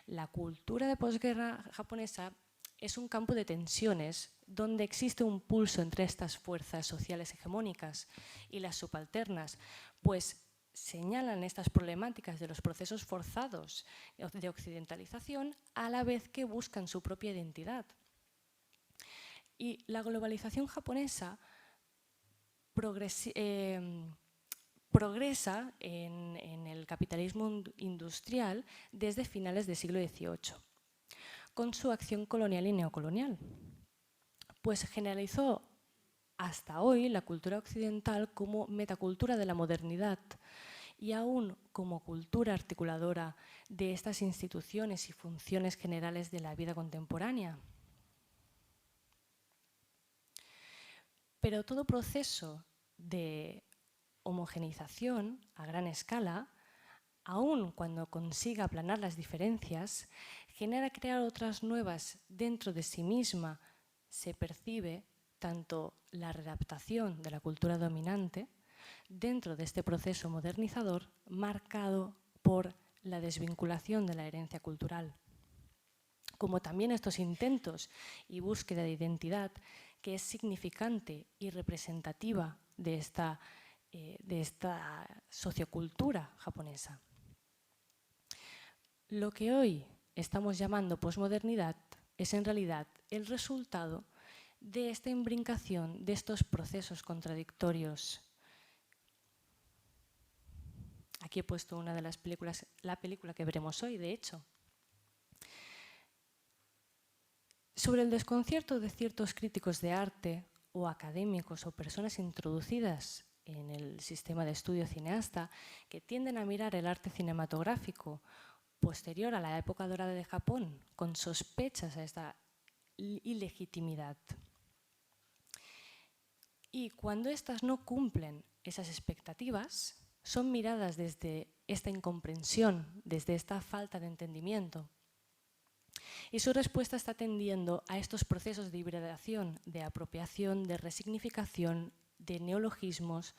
La cultura de posguerra japonesa es un campo de tensiones donde existe un pulso entre estas fuerzas sociales hegemónicas y las subalternas, pues señalan estas problemáticas de los procesos forzados de occidentalización a la vez que buscan su propia identidad. Y la globalización japonesa progresa en el capitalismo industrial desde finales del siglo XVIII, con su acción colonial y neocolonial, pues generalizó hasta hoy la cultura occidental como metacultura de la modernidad y aún como cultura articuladora de estas instituciones y funciones generales de la vida contemporánea. Pero todo proceso de homogeneización a gran escala, aun cuando consiga aplanar las diferencias, genera crear otras nuevas dentro de sí misma. Se percibe tanto la readaptación de la cultura dominante dentro de este proceso modernizador marcado por la desvinculación de la herencia cultural, como también estos intentos y búsqueda de identidad que es significante y representativa de esta sociocultura japonesa. Lo que hoy estamos llamando posmodernidad es en realidad el resultado de esta imbrincación de estos procesos contradictorios. Aquí he puesto una de las películas, la película que veremos hoy, de hecho. Sobre el desconcierto de ciertos críticos de arte o académicos o personas introducidas en el sistema de estudio cineasta que tienden a mirar el arte cinematográfico posterior a la época dorada de Japón con sospechas a esta ilegitimidad. Y cuando éstas no cumplen esas expectativas, son miradas desde esta incomprensión, desde esta falta de entendimiento. Y su respuesta está tendiendo a estos procesos de hibridación, de apropiación, de resignificación, de neologismos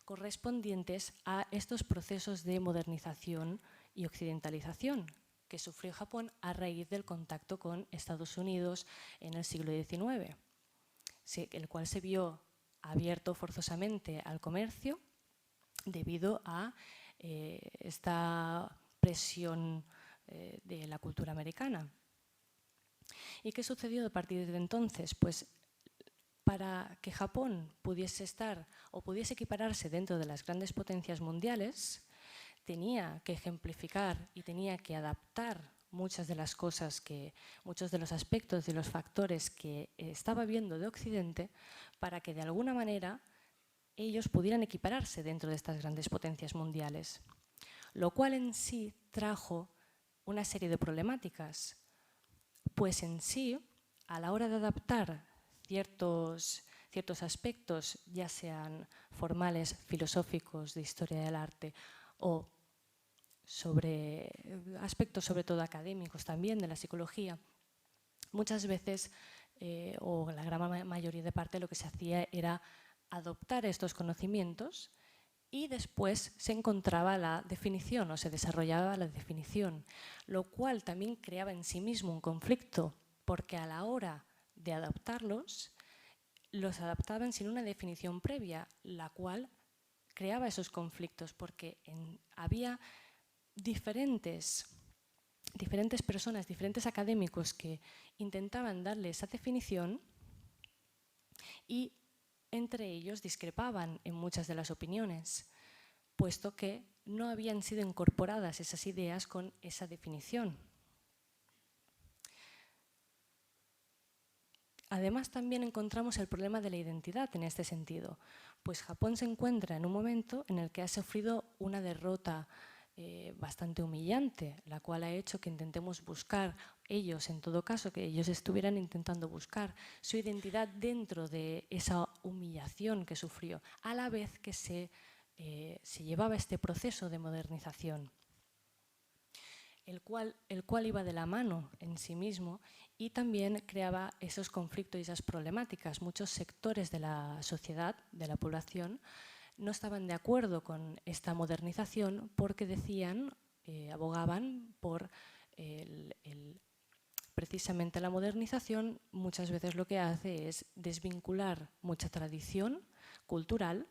correspondientes a estos procesos de modernización y occidentalización que sufrió Japón a raíz del contacto con Estados Unidos en el siglo XIX, el cual se vio abierto forzosamente al comercio debido a esta presión de la cultura americana. ¿Y qué sucedió a partir de entonces? Pues para que Japón pudiese estar o pudiese equipararse dentro de las grandes potencias mundiales, tenía que ejemplificar y tenía que adaptar muchas de las cosas, muchos de los aspectos y los factores que estaba viendo de Occidente para que de alguna manera ellos pudieran equipararse dentro de estas grandes potencias mundiales, lo cual en sí trajo una serie de problemáticas, pues en sí, a la hora de adaptar ciertos aspectos, ya sean formales, filosóficos, de historia del arte, o sobre aspectos sobre todo académicos también de la psicología, muchas veces, o la gran mayoría de parte, lo que se hacía era adoptar estos conocimientos y después se encontraba la definición o se desarrollaba la definición, lo cual también creaba en sí mismo un conflicto, porque a la hora de adaptarlos, los adaptaban sin una definición previa, la cual creaba esos conflictos, porque había diferentes personas, diferentes académicos que intentaban darle esa definición y entre ellos discrepaban en muchas de las opiniones, puesto que no habían sido incorporadas esas ideas con esa definición. Además, también encontramos el problema de la identidad en este sentido, pues Japón se encuentra en un momento en el que ha sufrido una derrota bastante humillante, la cual ha hecho que intentemos buscar, ellos en todo caso, que ellos estuvieran intentando buscar su identidad dentro de esa humillación que sufrió, a la vez que se llevaba este proceso de modernización, el cual iba de la mano en sí mismo y también creaba esos conflictos y esas problemáticas. Muchos sectores de la sociedad, de la población, no estaban de acuerdo con esta modernización porque decían, abogaban por precisamente la modernización. Muchas veces lo que hace es desvincular mucha tradición cultural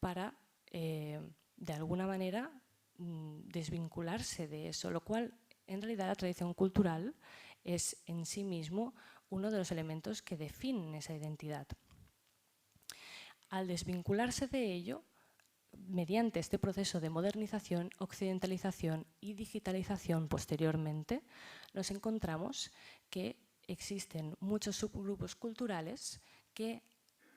para, de alguna manera, desvincularse de eso, lo cual en realidad la tradición cultural es en sí mismo uno de los elementos que definen esa identidad. Al desvincularse de ello, mediante este proceso de modernización, occidentalización y digitalización posteriormente, nos encontramos que existen muchos subgrupos culturales que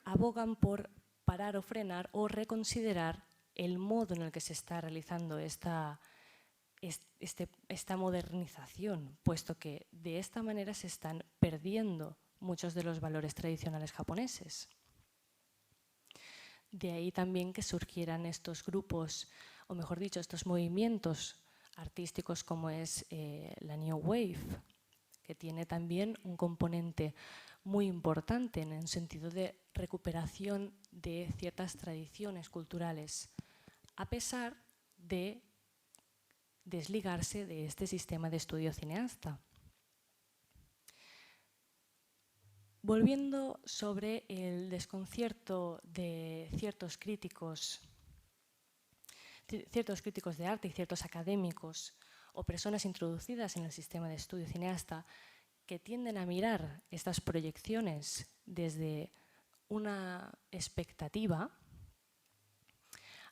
abogan por parar o frenar o reconsiderar el modo en el que se está realizando esta modernización, puesto que de esta manera se están perdiendo muchos de los valores tradicionales japoneses. De ahí también que surgieran estos grupos, o mejor dicho, estos movimientos artísticos como es la New Wave, que tiene también un componente muy importante en el sentido de recuperación de ciertas tradiciones culturales, a pesar de desligarse de este sistema de estudio cineasta. Volviendo sobre el desconcierto de ciertos críticos de arte y ciertos académicos o personas introducidas en el sistema de estudio cineasta que tienden a mirar estas proyecciones desde una expectativa,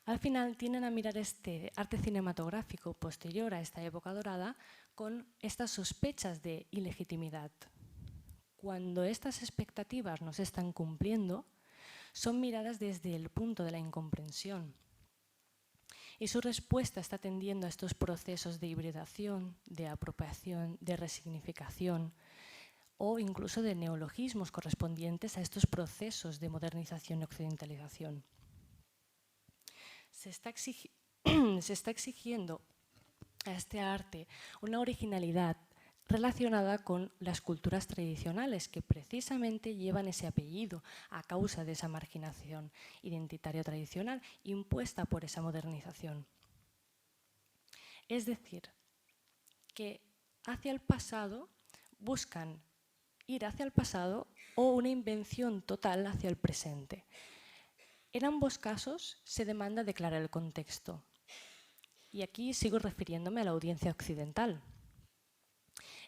al final tienden a mirar este arte cinematográfico posterior a esta época dorada con estas sospechas de ilegitimidad. Cuando estas expectativas no se están cumpliendo, son miradas desde el punto de la incomprensión. Y su respuesta está tendiendo a estos procesos de hibridación, de apropiación, de resignificación o incluso de neologismos correspondientes a estos procesos de modernización y occidentalización. Se está exigiendo a este arte una originalidad relacionada con las culturas tradicionales que precisamente llevan ese apellido a causa de esa marginación identitaria tradicional impuesta por esa modernización. Es decir, que hacia el pasado buscan ir hacia el pasado o una invención total hacia el presente. En ambos casos se demanda declarar el contexto. Y aquí sigo refiriéndome a la audiencia occidental.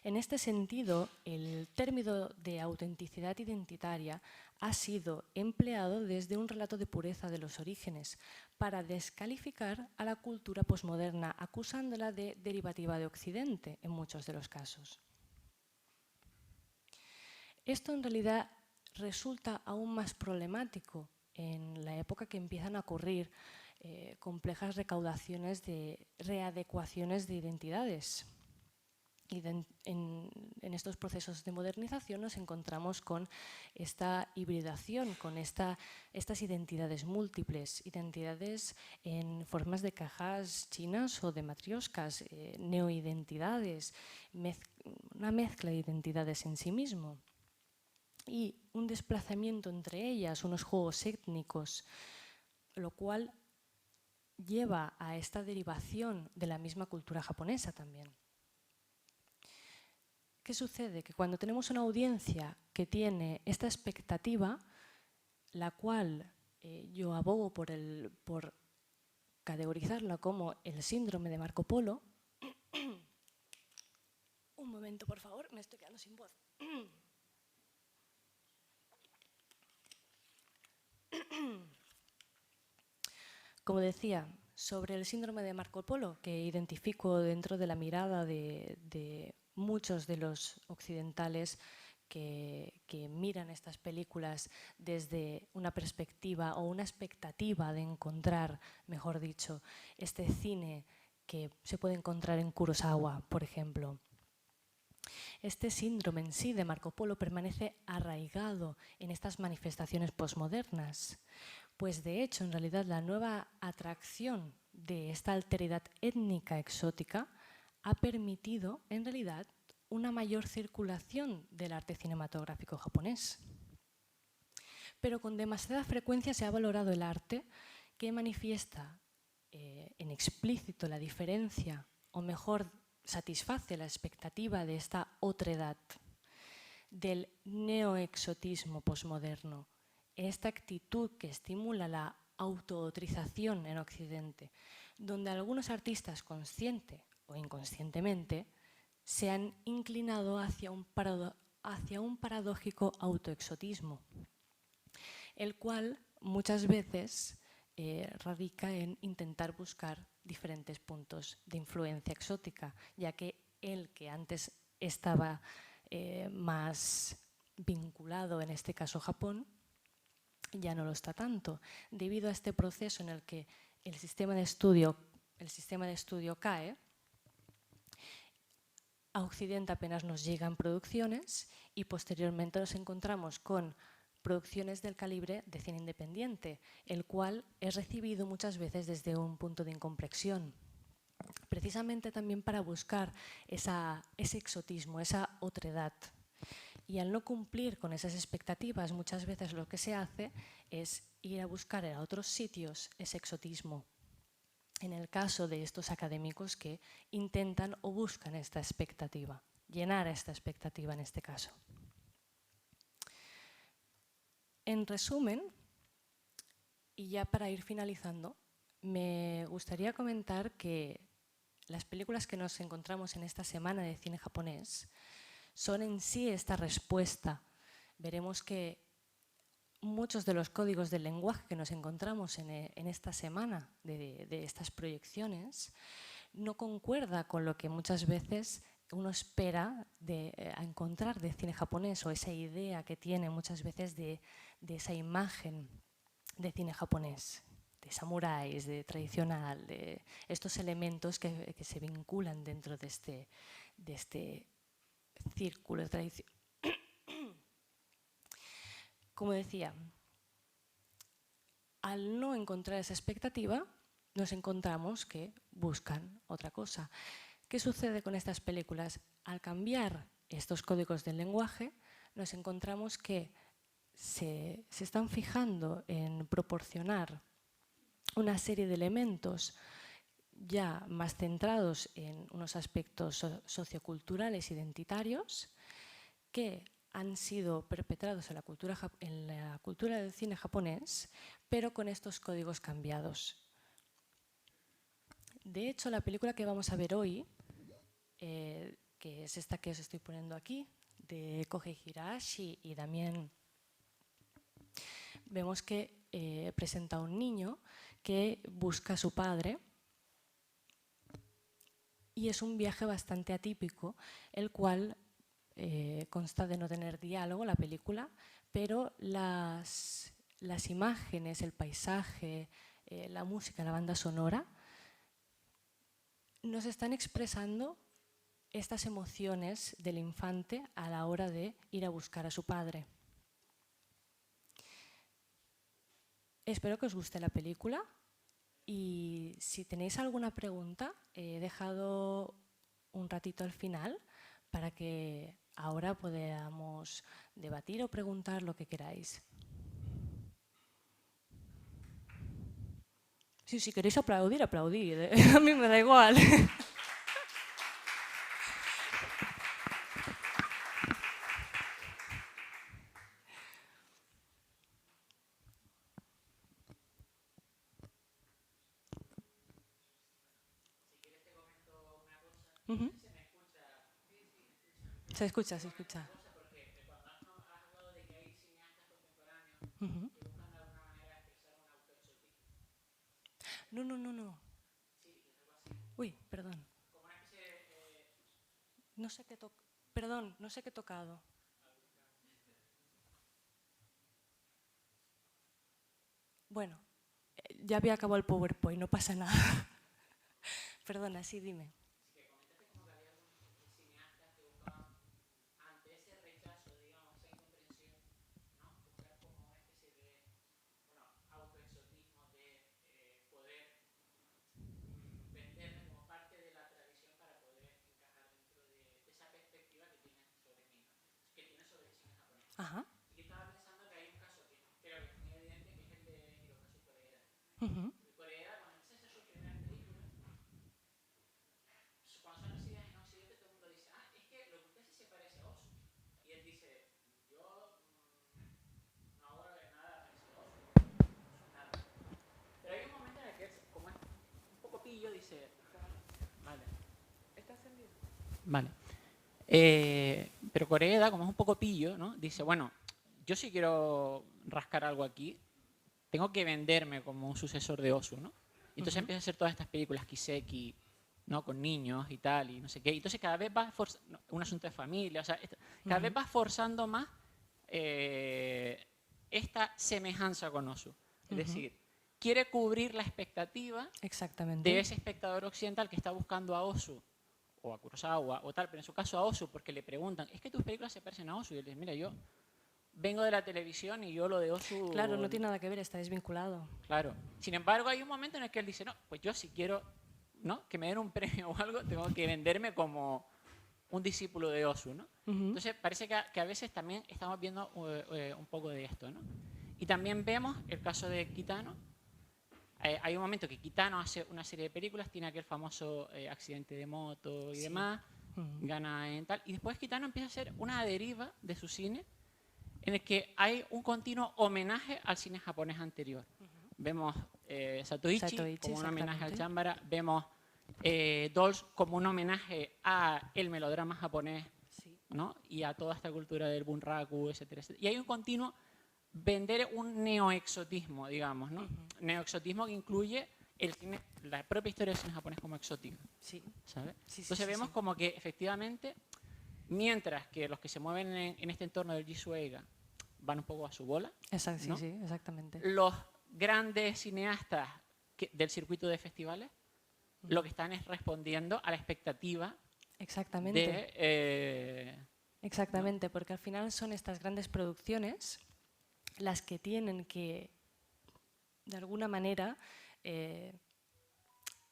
En este sentido, el término de autenticidad identitaria ha sido empleado desde un relato de pureza de los orígenes para descalificar a la cultura posmoderna, acusándola de derivativa de Occidente en muchos de los casos. Esto en realidad resulta aún más problemático en la época que empiezan a ocurrir complejas recaudaciones de readecuaciones de identidades. Y en estos procesos de modernización nos encontramos con esta hibridación, con estas identidades múltiples, identidades en formas de cajas chinas o de matrioscas, neoidentidades, una mezcla de identidades en sí mismo. Y un desplazamiento entre ellas, unos juegos étnicos, lo cual lleva a esta derivación de la misma cultura japonesa también. ¿Qué sucede? Que cuando tenemos una audiencia que tiene esta expectativa, la cual yo abogo por categorizarla como el síndrome de Marco Polo. Un momento, por favor, me estoy quedando sin voz. Como decía, sobre el síndrome de Marco Polo, que identifico dentro de la mirada de muchos de los occidentales que miran estas películas desde una perspectiva o una expectativa de encontrar, mejor dicho, este cine que se puede encontrar en Kurosawa, por ejemplo. Este síndrome en sí de Marco Polo permanece arraigado en estas manifestaciones posmodernas, pues de hecho, en realidad, la nueva atracción de esta alteridad étnica exótica ha permitido, en realidad, una mayor circulación del arte cinematográfico japonés. Pero con demasiada frecuencia se ha valorado el arte que manifiesta en explícito la diferencia, o mejor, satisface la expectativa de esta otredad, del neoexotismo posmoderno, esta actitud que estimula la autoautorización en Occidente, donde algunos artistas, consciente o inconscientemente, se han inclinado hacia un paradójico autoexotismo, el cual muchas veces radica en intentar buscar diferentes puntos de influencia exótica, ya que el que antes estaba más vinculado, en este caso Japón, ya no lo está tanto, debido a este proceso en el que el sistema de estudio cae. A Occidente apenas nos llegan producciones y posteriormente nos encontramos con producciones del calibre de cine independiente, el cual es recibido muchas veces desde un punto de incomplexión, precisamente también para buscar ese exotismo, esa otredad. Y al no cumplir con esas expectativas, muchas veces lo que se hace es ir a buscar a otros sitios ese exotismo. En el caso de estos académicos que intentan o buscan esta expectativa, llenar esta expectativa en este caso. En resumen, y ya para ir finalizando, me gustaría comentar que las películas que nos encontramos en esta semana de cine japonés son en sí esta respuesta. Veremos que muchos de los códigos del lenguaje que nos encontramos en esta semana de estas proyecciones no concuerda con lo que muchas veces uno espera a encontrar de cine japonés, o esa idea que tiene muchas veces de esa imagen de cine japonés, de samuráis, de tradicional, de estos elementos que se vinculan dentro de este círculo de tradición. Como decía, al no encontrar esa expectativa, nos encontramos que buscan otra cosa. ¿Qué sucede con estas películas? Al cambiar estos códigos del lenguaje, nos encontramos que se están fijando en proporcionar una serie de elementos ya más centrados en unos aspectos socioculturales identitarios que han sido perpetrados en la cultura del cine japonés, pero con estos códigos cambiados. De hecho, la película que vamos a ver hoy, que es esta que os estoy poniendo aquí, de Kohei Hiraishi y Damien, vemos que presenta a un niño que busca a su padre, y es un viaje bastante atípico, el cual consta de no tener diálogo, la película, pero las imágenes, el paisaje, la música, la banda sonora, nos están expresando estas emociones del infante a la hora de ir a buscar a su padre. Espero que os guste la película, y si tenéis alguna pregunta, he dejado un ratito al final para que ahora podamos debatir o preguntar lo que queráis. Sí, si queréis aplaudir, aplaudid. A mí me da igual. Uh-huh. Se escucha, se escucha. Uh-huh. No, no, no, no. Uy, perdón. No sé qué Perdón, no sé qué he tocado. Bueno, ya había acabado el PowerPoint, no pasa nada. Perdona, sí, dime. Ajá. Ujú. Pero hay un momento en el que es, como es un poco pillo, dice... Vale. ¿Está encendido? Vale. Pero Koreeda, como es un poco pillo, ¿no? Dice, bueno, yo si quiero rascar algo aquí, tengo que venderme como un sucesor de Ozu, ¿no? Y entonces empieza a hacer todas estas películas Kiseki, ¿no? Con niños y tal, y no sé qué. Y entonces cada vez va forzando, un asunto de familia, o sea, cada vez va forzando más esta semejanza con Ozu. Es decir, quiere cubrir la expectativa Exactamente. de ese espectador occidental que está buscando a Ozu o a Kurosawa o tal, pero en su caso a Ozu, porque le preguntan, ¿es que tus películas se parecen a Ozu? Y él dice, mira, yo vengo de la televisión y yo lo de Ozu... Claro, no tiene nada que ver, está desvinculado. Claro. Sin embargo, hay un momento en el que él dice, no, pues yo si quiero, ¿no?, que me den un premio o algo, tengo que venderme como un discípulo de Ozu, ¿no? Entonces, parece que a veces también estamos viendo un poco de esto, ¿no? Y también vemos el caso de Kitano. Hay un momento que Kitano hace una serie de películas, tiene aquel famoso accidente de moto y demás, gana en tal, y después Kitano empieza a hacer una deriva de su cine en el que hay un continuo homenaje al cine japonés anterior. Vemos Satoichi como un homenaje al Chambara, vemos Dolls como un homenaje a el melodrama japonés, ¿no? Y a toda esta cultura del bunraku, etcétera, etcétera. Y hay un continuo vender un neoexotismo, digamos, ¿no? Neoexotismo que incluye la propia historia del cine japonés como exótica. Sí. ¿Sabes? Sí, Entonces vemos como que efectivamente, mientras que los que se mueven en este entorno del Jisoo Eiga van un poco a su bola, Exacto, ¿no? sí, exactamente. Los grandes cineastas del circuito de festivales lo que están es respondiendo a la expectativa Exactamente. Exactamente, ¿no? porque al final son estas grandes producciones las que tienen que, de alguna manera,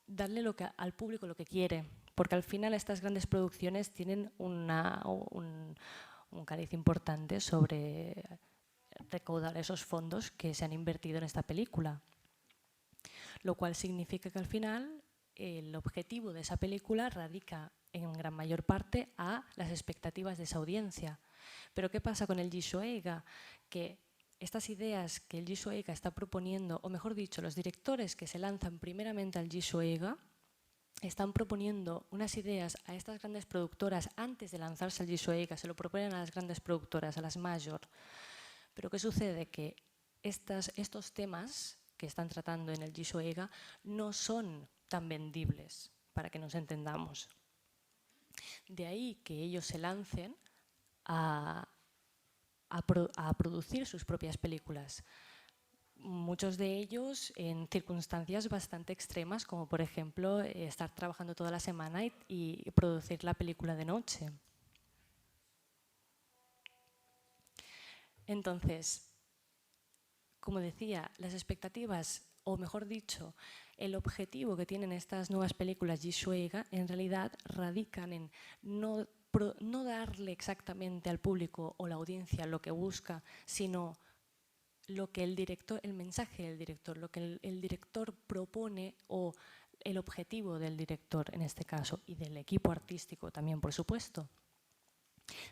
darle al público lo que quiere, porque al final estas grandes producciones tienen un cariz importante sobre recaudar esos fondos que se han invertido en esta película, lo cual significa que al final el objetivo de esa película radica en gran mayor parte a las expectativas de esa audiencia. Pero ¿qué pasa con el Jisoo Eiga? Que estas ideas que el Jisoo Eiga está proponiendo, o mejor dicho, los directores que se lanzan primeramente al Jisoo Eiga, están proponiendo unas ideas a estas grandes productoras antes de lanzarse al Jisoo Eiga, se lo proponen a las grandes productoras, a las major. Pero ¿qué sucede? Que estos temas que están tratando en el Jisoo Eiga no son tan vendibles, para que nos entendamos. De ahí que ellos se lancen a producir sus propias películas. Muchos de ellos en circunstancias bastante extremas, como por ejemplo estar trabajando toda la semana y producir la película de noche. Entonces, como decía, las expectativas, o mejor dicho, el objetivo que tienen estas nuevas películas Jisoo Eiga en realidad radican en no darle exactamente al público o la audiencia lo que busca, sino lo que el mensaje del director, lo que el director propone o el objetivo del director en este caso y del equipo artístico también, por supuesto.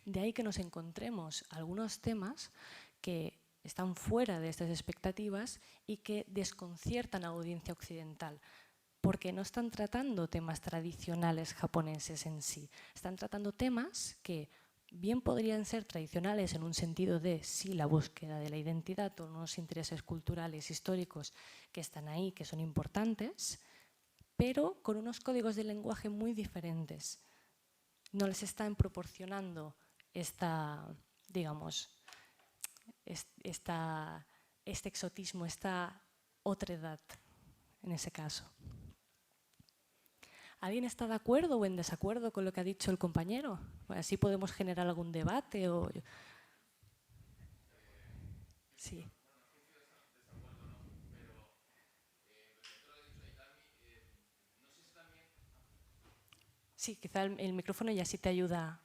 De ahí que nos encontremos algunos temas que están fuera de estas expectativas y que desconciertan a la audiencia occidental, porque no están tratando temas tradicionales japoneses en sí, están tratando temas que bien podrían ser tradicionales en un sentido de sí, la búsqueda de la identidad o unos intereses culturales, históricos que están ahí, que son importantes, pero con unos códigos de lenguaje muy diferentes. No les están proporcionando digamos, este exotismo, esta otredad en ese caso. ¿Alguien está de acuerdo o en desacuerdo con lo que ha dicho el compañero? Así podemos generar algún debate. Sí. Sí, quizá el micrófono ya sí te ayuda.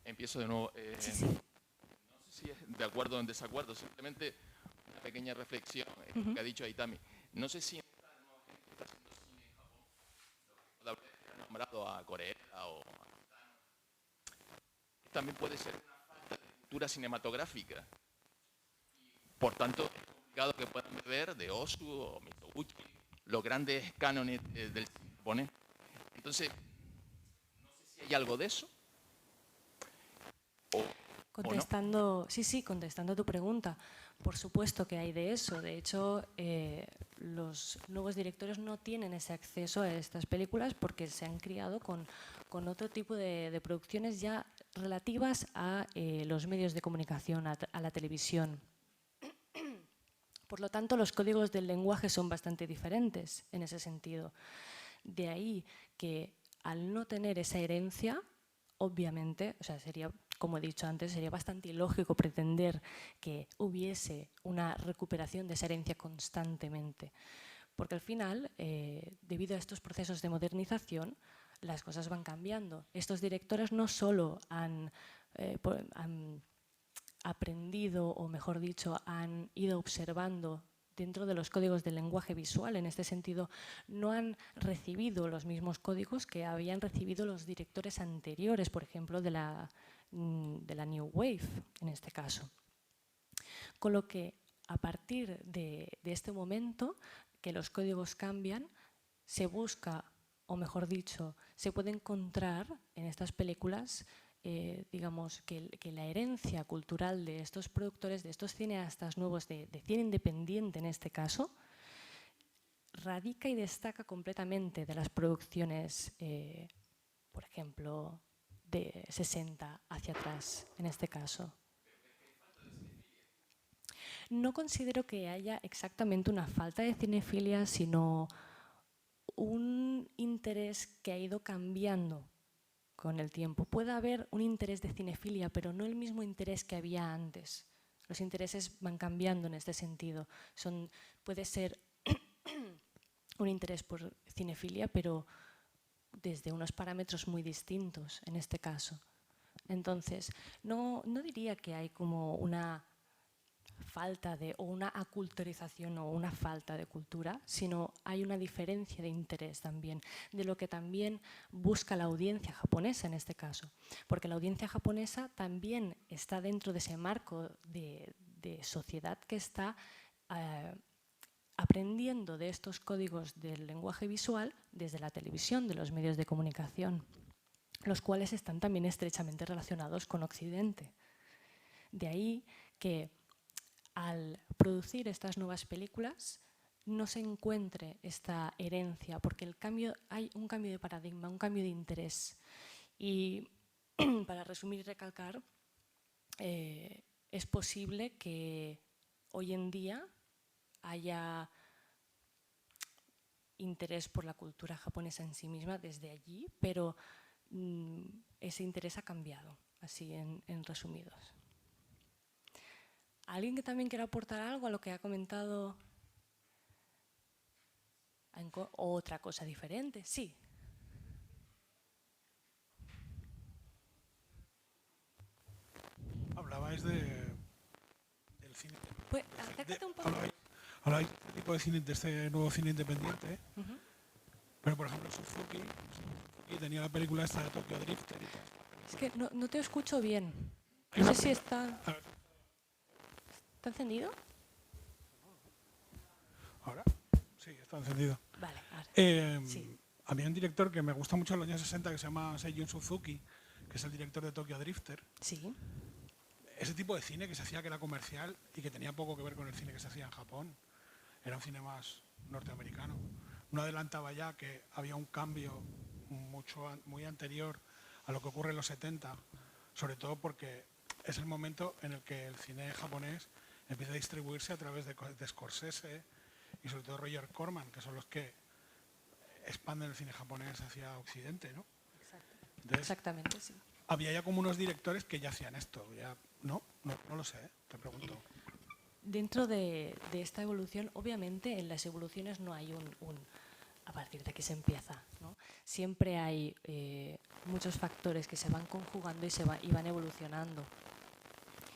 Empiezo de nuevo. Sí. No sé si es de acuerdo o en desacuerdo, simplemente una pequeña reflexión en lo que ha dicho Aitami. No sé si está haciendo cine en Japón, lo que puede haber nombrado a Corea o a también puede ser una falta de cultura cinematográfica. Por tanto, es complicado que puedan beber de Ozu o Mizoguchi, los grandes cánones del cine japonés. Entonces, no sé si hay algo de eso. Contestando, sí, contestando tu pregunta, por supuesto que hay de eso. De hecho, los nuevos directores no tienen ese acceso a estas películas porque se han criado con otro tipo de producciones ya relativas a los medios de comunicación, a la televisión. Por lo tanto, los códigos del lenguaje son bastante diferentes en ese sentido. De ahí que al no tener esa herencia, obviamente, o sea, sería, como he dicho antes, sería bastante ilógico pretender que hubiese una recuperación de esa herencia constantemente. Porque al final, debido a estos procesos de modernización, las cosas van cambiando. Estos directores no solo han aprendido, o mejor dicho, han ido observando dentro de los códigos del lenguaje visual. En este sentido, no han recibido los mismos códigos que habían recibido los directores anteriores, por ejemplo, de la New Wave, en este caso. Con lo que, a partir de este momento, que los códigos cambian, se busca, o mejor dicho, se puede encontrar en estas películas digamos, que la herencia cultural de estos productores, de estos cineastas nuevos, de cine independiente en este caso, radica y destaca completamente de las producciones, por ejemplo, de 60 hacia atrás, en este caso. No considero que haya exactamente una falta de cinefilia, sino un interés que ha ido cambiando con el tiempo. Puede haber un interés de cinefilia, pero no el mismo interés que había antes. Los intereses van cambiando en este sentido. Puede ser un interés por cinefilia, pero desde unos parámetros muy distintos en este caso. Entonces, no diría que hay como una falta o una aculturización o una falta de cultura, sino hay una diferencia de interés también, de lo que también busca la audiencia japonesa en este caso, porque la audiencia japonesa también está dentro de ese marco de sociedad que está aprendiendo de estos códigos del lenguaje visual desde la televisión, de los medios de comunicación, los cuales están también estrechamente relacionados con Occidente. De ahí que al producir estas nuevas películas no se encuentre esta herencia, porque hay un cambio de paradigma, un cambio de interés. Y para resumir y recalcar, es posible que hoy en día haya interés por la cultura japonesa en sí misma desde allí, pero ese interés ha cambiado, así en resumidos. ¿Alguien que también quiera aportar algo a lo que ha comentado? ¿O otra cosa diferente? Sí. Hablabais del cine. Pues acércate un poco. Hablabais de este tipo de cine, de este nuevo cine independiente. Pero, por ejemplo, Suzuki tenía la película esta de Tokyo Drifter y todo. Es que no te escucho bien. No sé si está... ¿Está encendido? ¿Ahora? Sí, está encendido. Vale, ahora. Sí. Había un director que me gusta mucho en los años 60 que se llama Seijun Suzuki, que es el director de Tokyo Drifter. Sí. Ese tipo de cine que se hacía, que era comercial y que tenía poco que ver con el cine que se hacía en Japón. Era un cine más norteamericano. No adelantaba ya que había un cambio muy anterior a lo que ocurre en los 70, sobre todo porque es el momento en el que el cine japonés empieza a distribuirse a través de Scorsese y sobre todo Roger Corman, que son los que expanden el cine japonés hacia Occidente, ¿no? Entonces, Exactamente, sí. había ya como unos directores que ya hacían esto. Ya, no lo sé, te pregunto. Dentro de esta evolución, obviamente en las evoluciones no hay a partir de aquí se empieza, ¿no? Siempre hay muchos factores que se van conjugando y van evolucionando.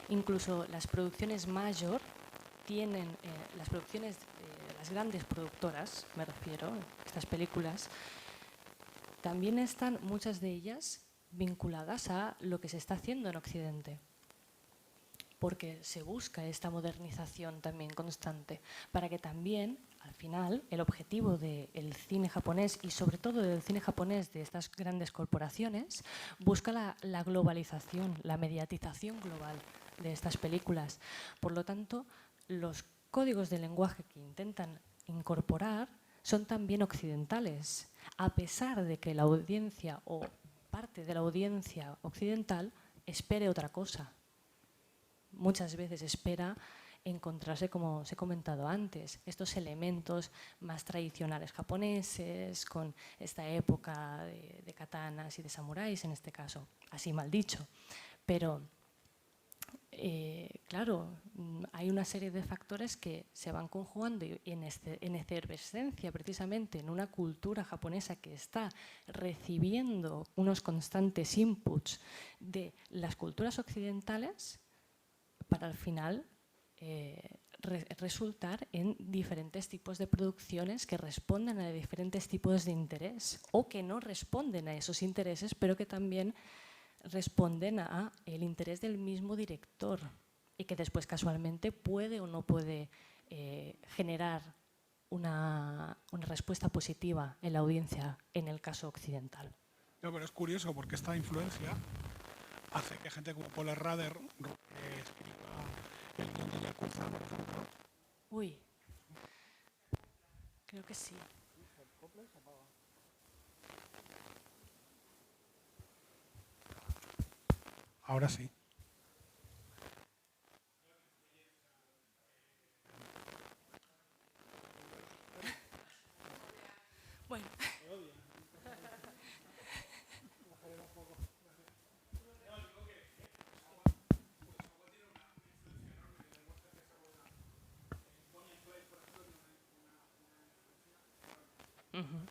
Incluso las producciones mayor tienen, las grandes productoras, me refiero, estas películas, también están muchas de ellas vinculadas a lo que se está haciendo en Occidente, porque se busca esta modernización también constante, para que también, al final, el objetivo del cine japonés y sobre todo del cine japonés de estas grandes corporaciones, busca la globalización, la mediatización global de estas películas. Por lo tanto, los códigos de lenguaje que intentan incorporar son también occidentales, a pesar de que la audiencia o parte de la audiencia occidental espere otra cosa. Muchas veces espera encontrarse, como os he comentado antes, estos elementos más tradicionales japoneses, con esta época de katanas y de samuráis, en este caso, así mal dicho. Pero, claro, hay una serie de factores que se van conjugando y en efervescencia, precisamente, en una cultura japonesa que está recibiendo unos constantes inputs de las culturas occidentales, para al final resultar en diferentes tipos de producciones que responden a diferentes tipos de interés o que no responden a esos intereses, pero que también responden a el interés del mismo director y que después casualmente puede o no puede generar una respuesta positiva en la audiencia en el caso occidental. No, pero es curioso porque esta influencia hace que gente como Paul Rader escriba el guion de Yakuza, por ejemplo. Uy, creo que sí. Ahora sí. Bueno. Uh-huh.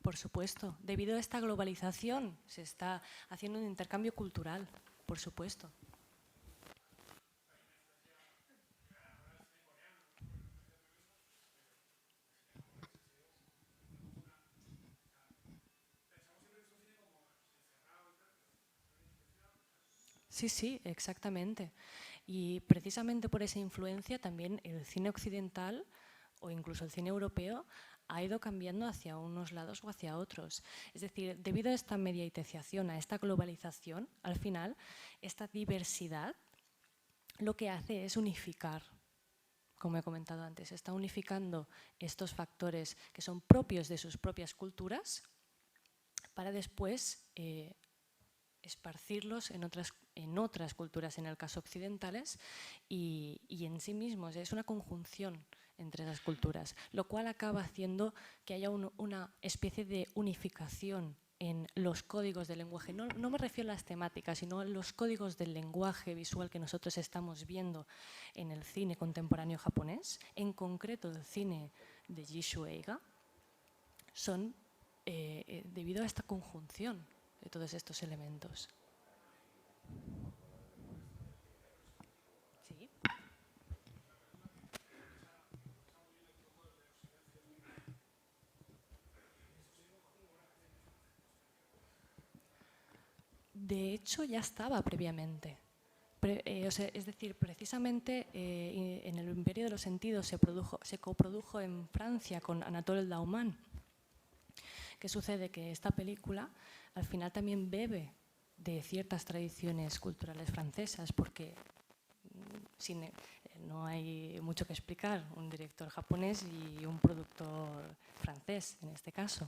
Por supuesto, debido a esta globalización se está haciendo un intercambio cultural, por supuesto. Sí, sí, exactamente. Y precisamente por esa influencia también el cine occidental o incluso el cine europeo ha ido cambiando hacia unos lados o hacia otros. Es decir, debido a esta mediatización, a esta globalización, al final, esta diversidad lo que hace es unificar, como he comentado antes, está unificando estos factores que son propios de sus propias culturas para después esparcirlos en otras culturas, en el caso occidentales, y en sí mismos. Es una conjunción entre esas culturas, lo cual acaba haciendo que haya una especie de unificación en los códigos del lenguaje. No me refiero a las temáticas, sino a los códigos del lenguaje visual que nosotros estamos viendo en el cine contemporáneo japonés, en concreto el cine de Jisho Eiga, son debido a esta conjunción de todos estos elementos. ¿Sí? De hecho, ya estaba previamente. Es decir, precisamente en el Imperio de los Sentidos se coprodujo en Francia con Anatole Dauman. ¿Qué sucede? Que esta película al final también bebe de ciertas tradiciones culturales francesas, porque no hay mucho que explicar, un director japonés y un productor francés en este caso.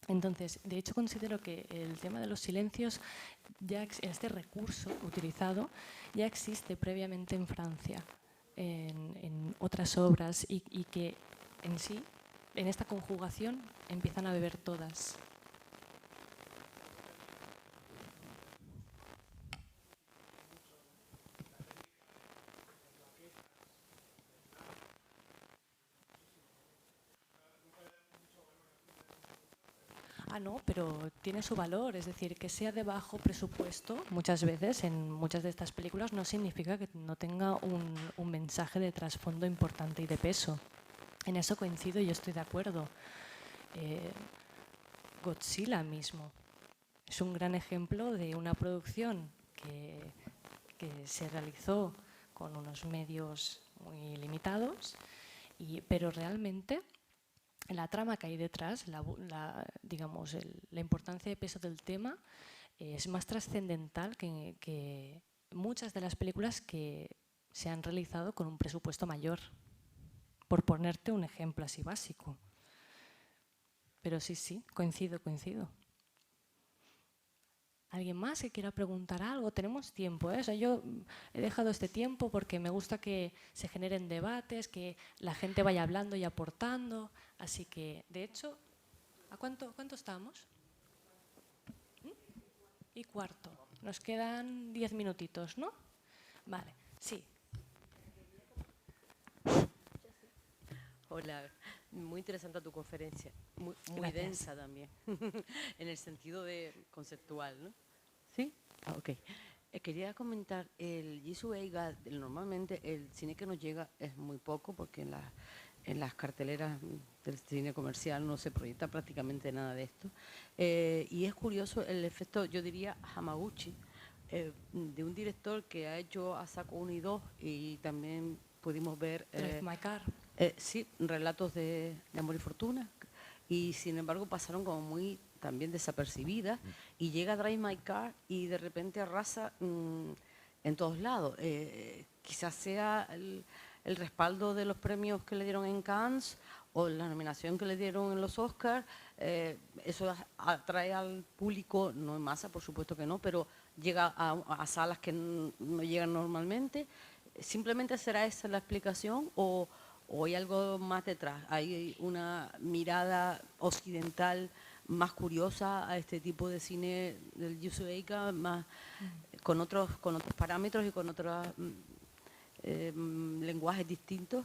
Entonces, de hecho, considero que el tema de los silencios, este recurso utilizado, ya existe previamente en Francia, en otras obras, y que en sí, en esta conjugación, empiezan a beber todas. No, pero tiene su valor, es decir, que sea de bajo presupuesto, muchas veces, en muchas de estas películas, no significa que no tenga un mensaje de trasfondo importante y de peso. En eso coincido y yo estoy de acuerdo. Godzilla mismo es un gran ejemplo de una producción que se realizó con unos medios muy limitados, pero realmente la trama que hay detrás, digamos, la importancia y peso del tema es más trascendental que muchas de las películas que se han realizado con un presupuesto mayor, por ponerte un ejemplo así básico. Pero sí, coincido. ¿Alguien más que quiera preguntar algo? Tenemos tiempo, ¿eh? O sea, yo he dejado este tiempo porque me gusta que se generen debates, que la gente vaya hablando y aportando. Así que, de hecho, ¿a cuánto estamos? Y cuarto. Nos quedan 10 minutitos, ¿no? Vale, sí. Hola, muy interesante tu conferencia, muy densa también, en el sentido de conceptual, ¿no? ¿Sí? Ok. Quería comentar, el Jisoo Eiga, normalmente el cine que nos llega es muy poco, porque en las carteleras del cine comercial no se proyecta prácticamente nada de esto. Y es curioso el efecto, yo diría, Hamaguchi, de un director que ha hecho Asako 1 y 2, y también pudimos ver... Drive My Car. Sí, relatos de amor y fortuna, y sin embargo pasaron como muy también desapercibidas, y llega Drive My Car y de repente arrasa en todos lados. Quizás sea el respaldo de los premios que le dieron en Cannes o la nominación que le dieron en los Oscars. Eso atrae al público, no en masa, por supuesto que no, pero llega a salas que no llegan normalmente. ¿Simplemente será esa la explicación o hay algo más detrás? ¿Hay una mirada occidental más curiosa a este tipo de cine del Jisoo Eiga, más con otros parámetros y con otros lenguajes distintos?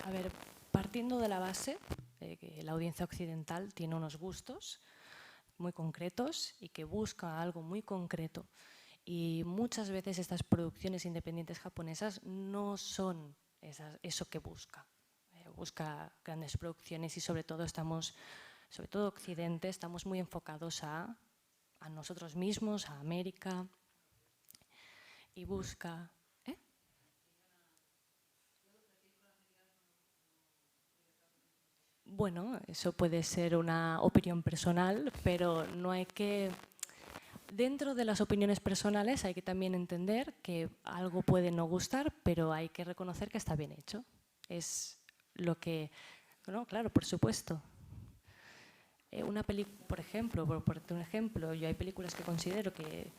A ver, partiendo de la base de que la audiencia occidental tiene unos gustos muy concretos y que busca algo muy concreto, y muchas veces estas producciones independientes japonesas no son eso que busca. Busca grandes producciones y sobre todo Occidente, estamos muy enfocados a nosotros mismos, a América, y busca... Bueno, eso puede ser una opinión personal, pero no hay que... Dentro de las opiniones personales hay que también entender que algo puede no gustar, pero hay que reconocer que está bien hecho. Es lo que... No, claro, por supuesto. por ejemplo, por ponerte un ejemplo, yo hay películas que considero que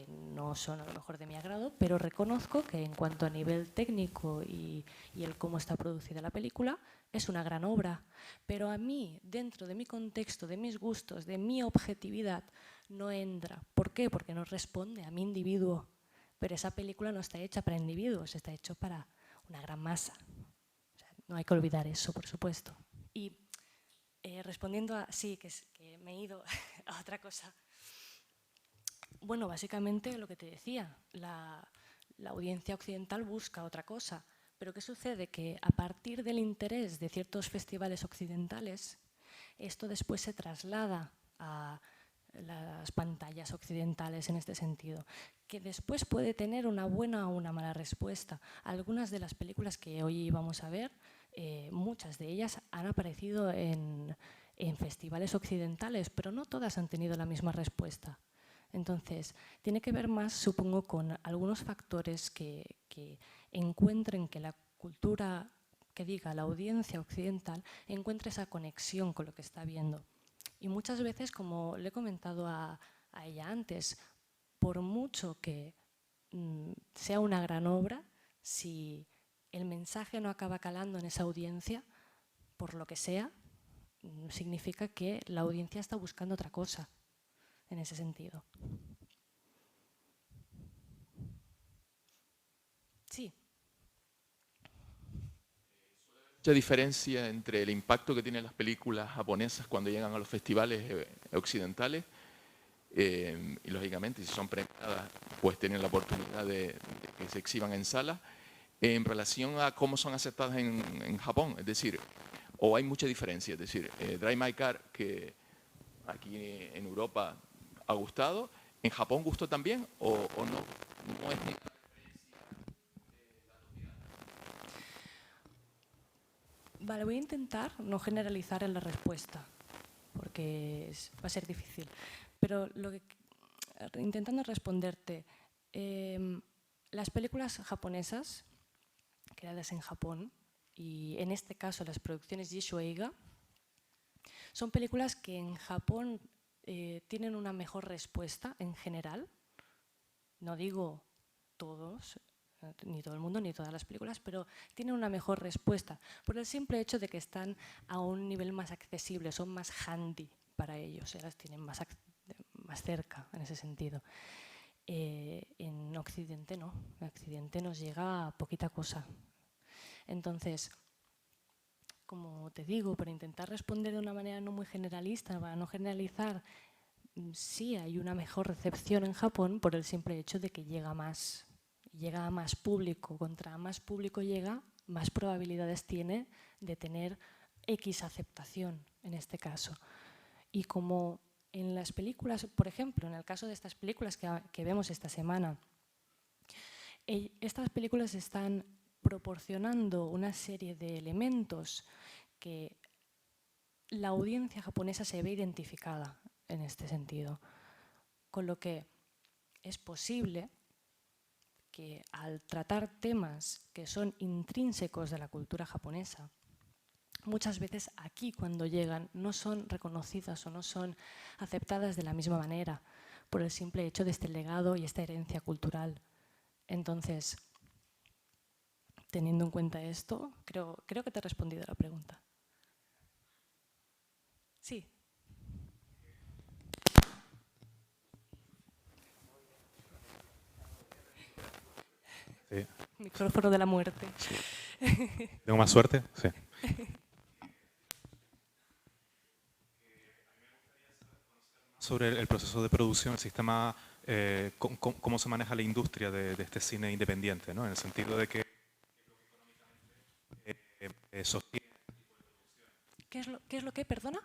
no son a lo mejor de mi agrado, pero reconozco que en cuanto a nivel técnico y el cómo está producida la película, es una gran obra. Pero a mí, dentro de mi contexto, de mis gustos, de mi objetividad, no entra. ¿Por qué? Porque no responde a mi individuo. Pero esa película no está hecha para individuos, está hecha para una gran masa. O sea, no hay que olvidar eso, por supuesto. Y respondiendo a... Sí, que me he ido a otra cosa. Bueno, básicamente lo que te decía, la audiencia occidental busca otra cosa. Pero ¿qué sucede? Que a partir del interés de ciertos festivales occidentales, esto después se traslada a las pantallas occidentales en este sentido, que después puede tener una buena o una mala respuesta. Algunas de las películas que hoy vamos a ver, muchas de ellas han aparecido en festivales occidentales, pero no todas han tenido la misma respuesta. Entonces, tiene que ver más, supongo, con algunos factores que encuentren que la cultura, que diga la audiencia occidental, encuentre esa conexión con lo que está viendo. Y muchas veces, como le he comentado a ella antes, por mucho que sea una gran obra, si el mensaje no acaba calando en esa audiencia, por lo que sea, significa que la audiencia está buscando otra cosa en ese sentido. Sí. Mucha diferencia entre el impacto que tienen las películas japonesas cuando llegan a los festivales occidentales y lógicamente si son premiadas pues tienen la oportunidad de que se exhiban en salas en relación a cómo son aceptadas en Japón, es decir, o hay mucha diferencia, es decir, Drive My Car que aquí en Europa ha gustado, ¿en Japón gustó también o no? No es ni... Vale, voy a intentar no generalizar en la respuesta, porque va a ser difícil. Pero intentando responderte, las películas japonesas, creadas en Japón, y en este caso las producciones Yisho Eiga, son películas que en Japón tienen una mejor respuesta en general. No digo todos, ni todo el mundo, ni todas las películas, pero tienen una mejor respuesta por el simple hecho de que están a un nivel más accesible, son más handy para ellos, las tienen más cerca en ese sentido. En Occidente no, en Occidente nos llega poquita cosa. Entonces, como te digo, para intentar responder de una manera no muy generalista, para no generalizar, sí hay una mejor recepción en Japón por el simple hecho de que llega a más público. Contra más público llega, más probabilidades tiene de tener X aceptación en este caso. Y como en las películas, por ejemplo, en el caso de estas películas que vemos esta semana, estas películas están proporcionando una serie de elementos que la audiencia japonesa se ve identificada en este sentido. Con lo que es posible que al tratar temas que son intrínsecos de la cultura japonesa, muchas veces aquí cuando llegan no son reconocidas o no son aceptadas de la misma manera por el simple hecho de este legado y esta herencia cultural. Entonces, teniendo en cuenta esto, creo que te he respondido a la pregunta. Sí. Sí. Micrófono de la muerte. Sí. ¿Tengo más suerte? Sí. Sobre el proceso de producción, el sistema, cómo se maneja la industria de este cine independiente, ¿no? En el sentido de que sostiene. ¿Qué es lo que, perdona?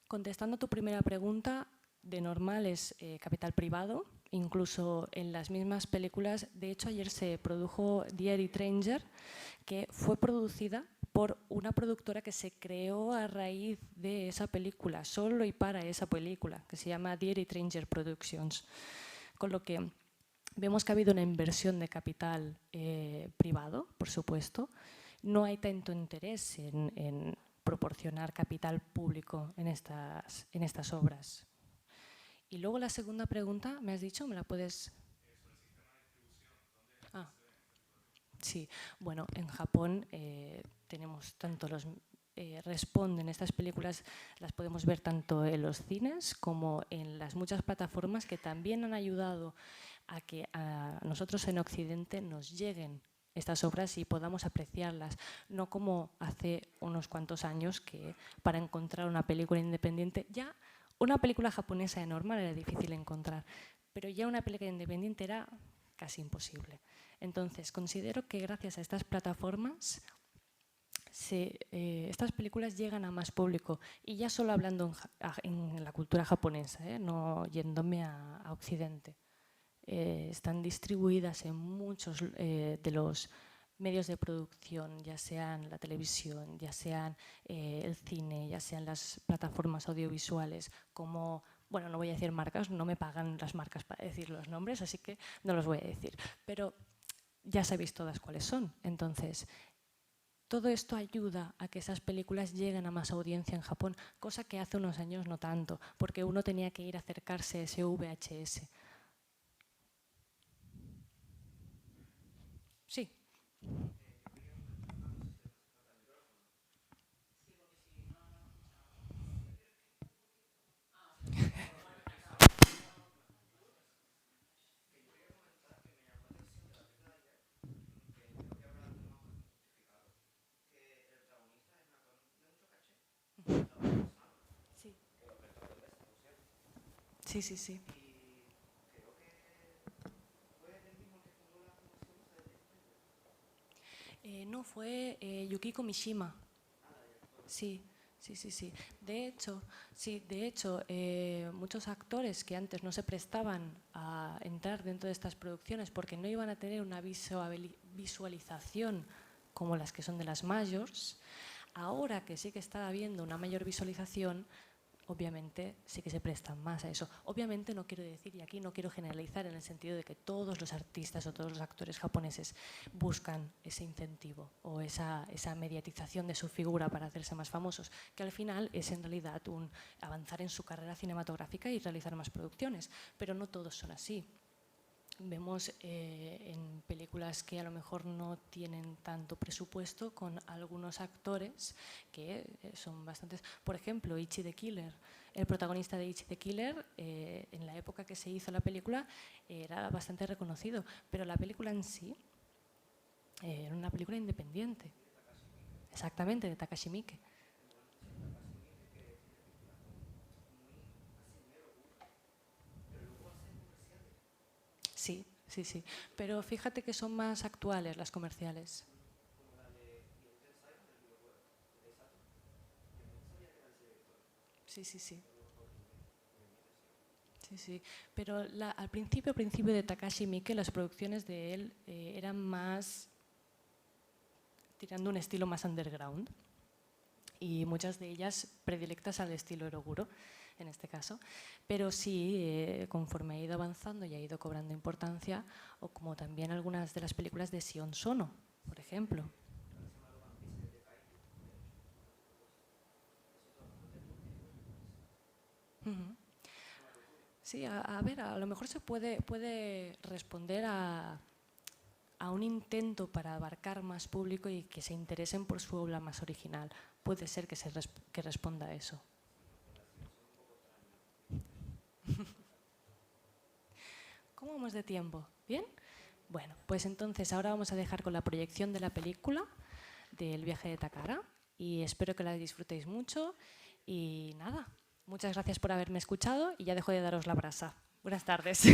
Contestando a tu primera pregunta, de normal es capital privado incluso en las mismas películas. De hecho, ayer se produjo Dear Stranger, que fue producida por una productora que se creó a raíz de esa película, solo y para esa película, que se llama Dear Stranger Productions. Con lo que vemos que ha habido una inversión de capital privado, por supuesto. No hay tanto interés en proporcionar capital público en estas obras. Y luego la segunda pregunta, ¿me has dicho? ¿Me la puedes...? Ah, sí. Bueno, en Japón tenemos tanto los... responden estas películas, las podemos ver tanto en los cines como en las muchas plataformas que también han ayudado a que a nosotros en Occidente nos lleguen estas obras y podamos apreciarlas, no como hace unos cuantos años que para encontrar una película independiente, ya una película japonesa de normal era difícil encontrar, pero ya una película independiente era casi imposible. Entonces, considero que gracias a estas plataformas estas películas llegan a más público, y ya solo hablando en la cultura japonesa, no yéndome a Occidente. Están distribuidas en muchos de los medios de producción, ya sean la televisión, ya sean el cine, ya sean las plataformas audiovisuales, como, bueno, no voy a decir marcas, no me pagan las marcas para decir los nombres, así que no los voy a decir, pero ya sabéis todas cuáles son. Entonces, todo esto ayuda a que esas películas lleguen a más audiencia en Japón, cosa que hace unos años no tanto, porque uno tenía que ir a acercarse a ese VHS. Sí. Sí, sí, sí. No, fue Yukiko Mishima. Sí, sí, sí, sí. De hecho, muchos actores que antes no se prestaban a entrar dentro de estas producciones porque no iban a tener una visualización como las que son de las majors, ahora que sí que está habiendo una mayor visualización, obviamente sí que se prestan más a eso. Obviamente no quiero decir, y aquí no quiero generalizar en el sentido de que todos los artistas o todos los actores japoneses buscan ese incentivo o esa mediatización de su figura para hacerse más famosos, que al final es en realidad un avanzar en su carrera cinematográfica y realizar más producciones, pero no todos son así. Vemos en películas que a lo mejor no tienen tanto presupuesto, con algunos actores que son bastantes. Por ejemplo, Ichi the Killer. El protagonista de Ichi the Killer, en la época que se hizo la película, era bastante reconocido, pero la película en sí era una película independiente. Exactamente, de Takashi Miike. Sí, sí, sí. Pero fíjate que son más actuales las comerciales. Sí, sí, sí. Sí, sí. Pero al principio de Takashi Miike, las producciones de él eran más tirando un estilo más underground, y muchas de ellas predilectas al estilo Eroguro, en este caso, pero sí, conforme ha ido avanzando y ha ido cobrando importancia, o como también algunas de las películas de Sion Sono, por ejemplo. Sí, a ver, a lo mejor se puede responder a un intento para abarcar más público y que se interesen por su obra más original. Puede ser que responda a eso. ¿Cómo vamos de tiempo? ¿Bien? Bueno, pues entonces ahora vamos a dejar con la proyección de la película del viaje de Takara, y espero que la disfrutéis mucho. Y nada, muchas gracias por haberme escuchado, y ya dejo de daros la brasa. Buenas tardes.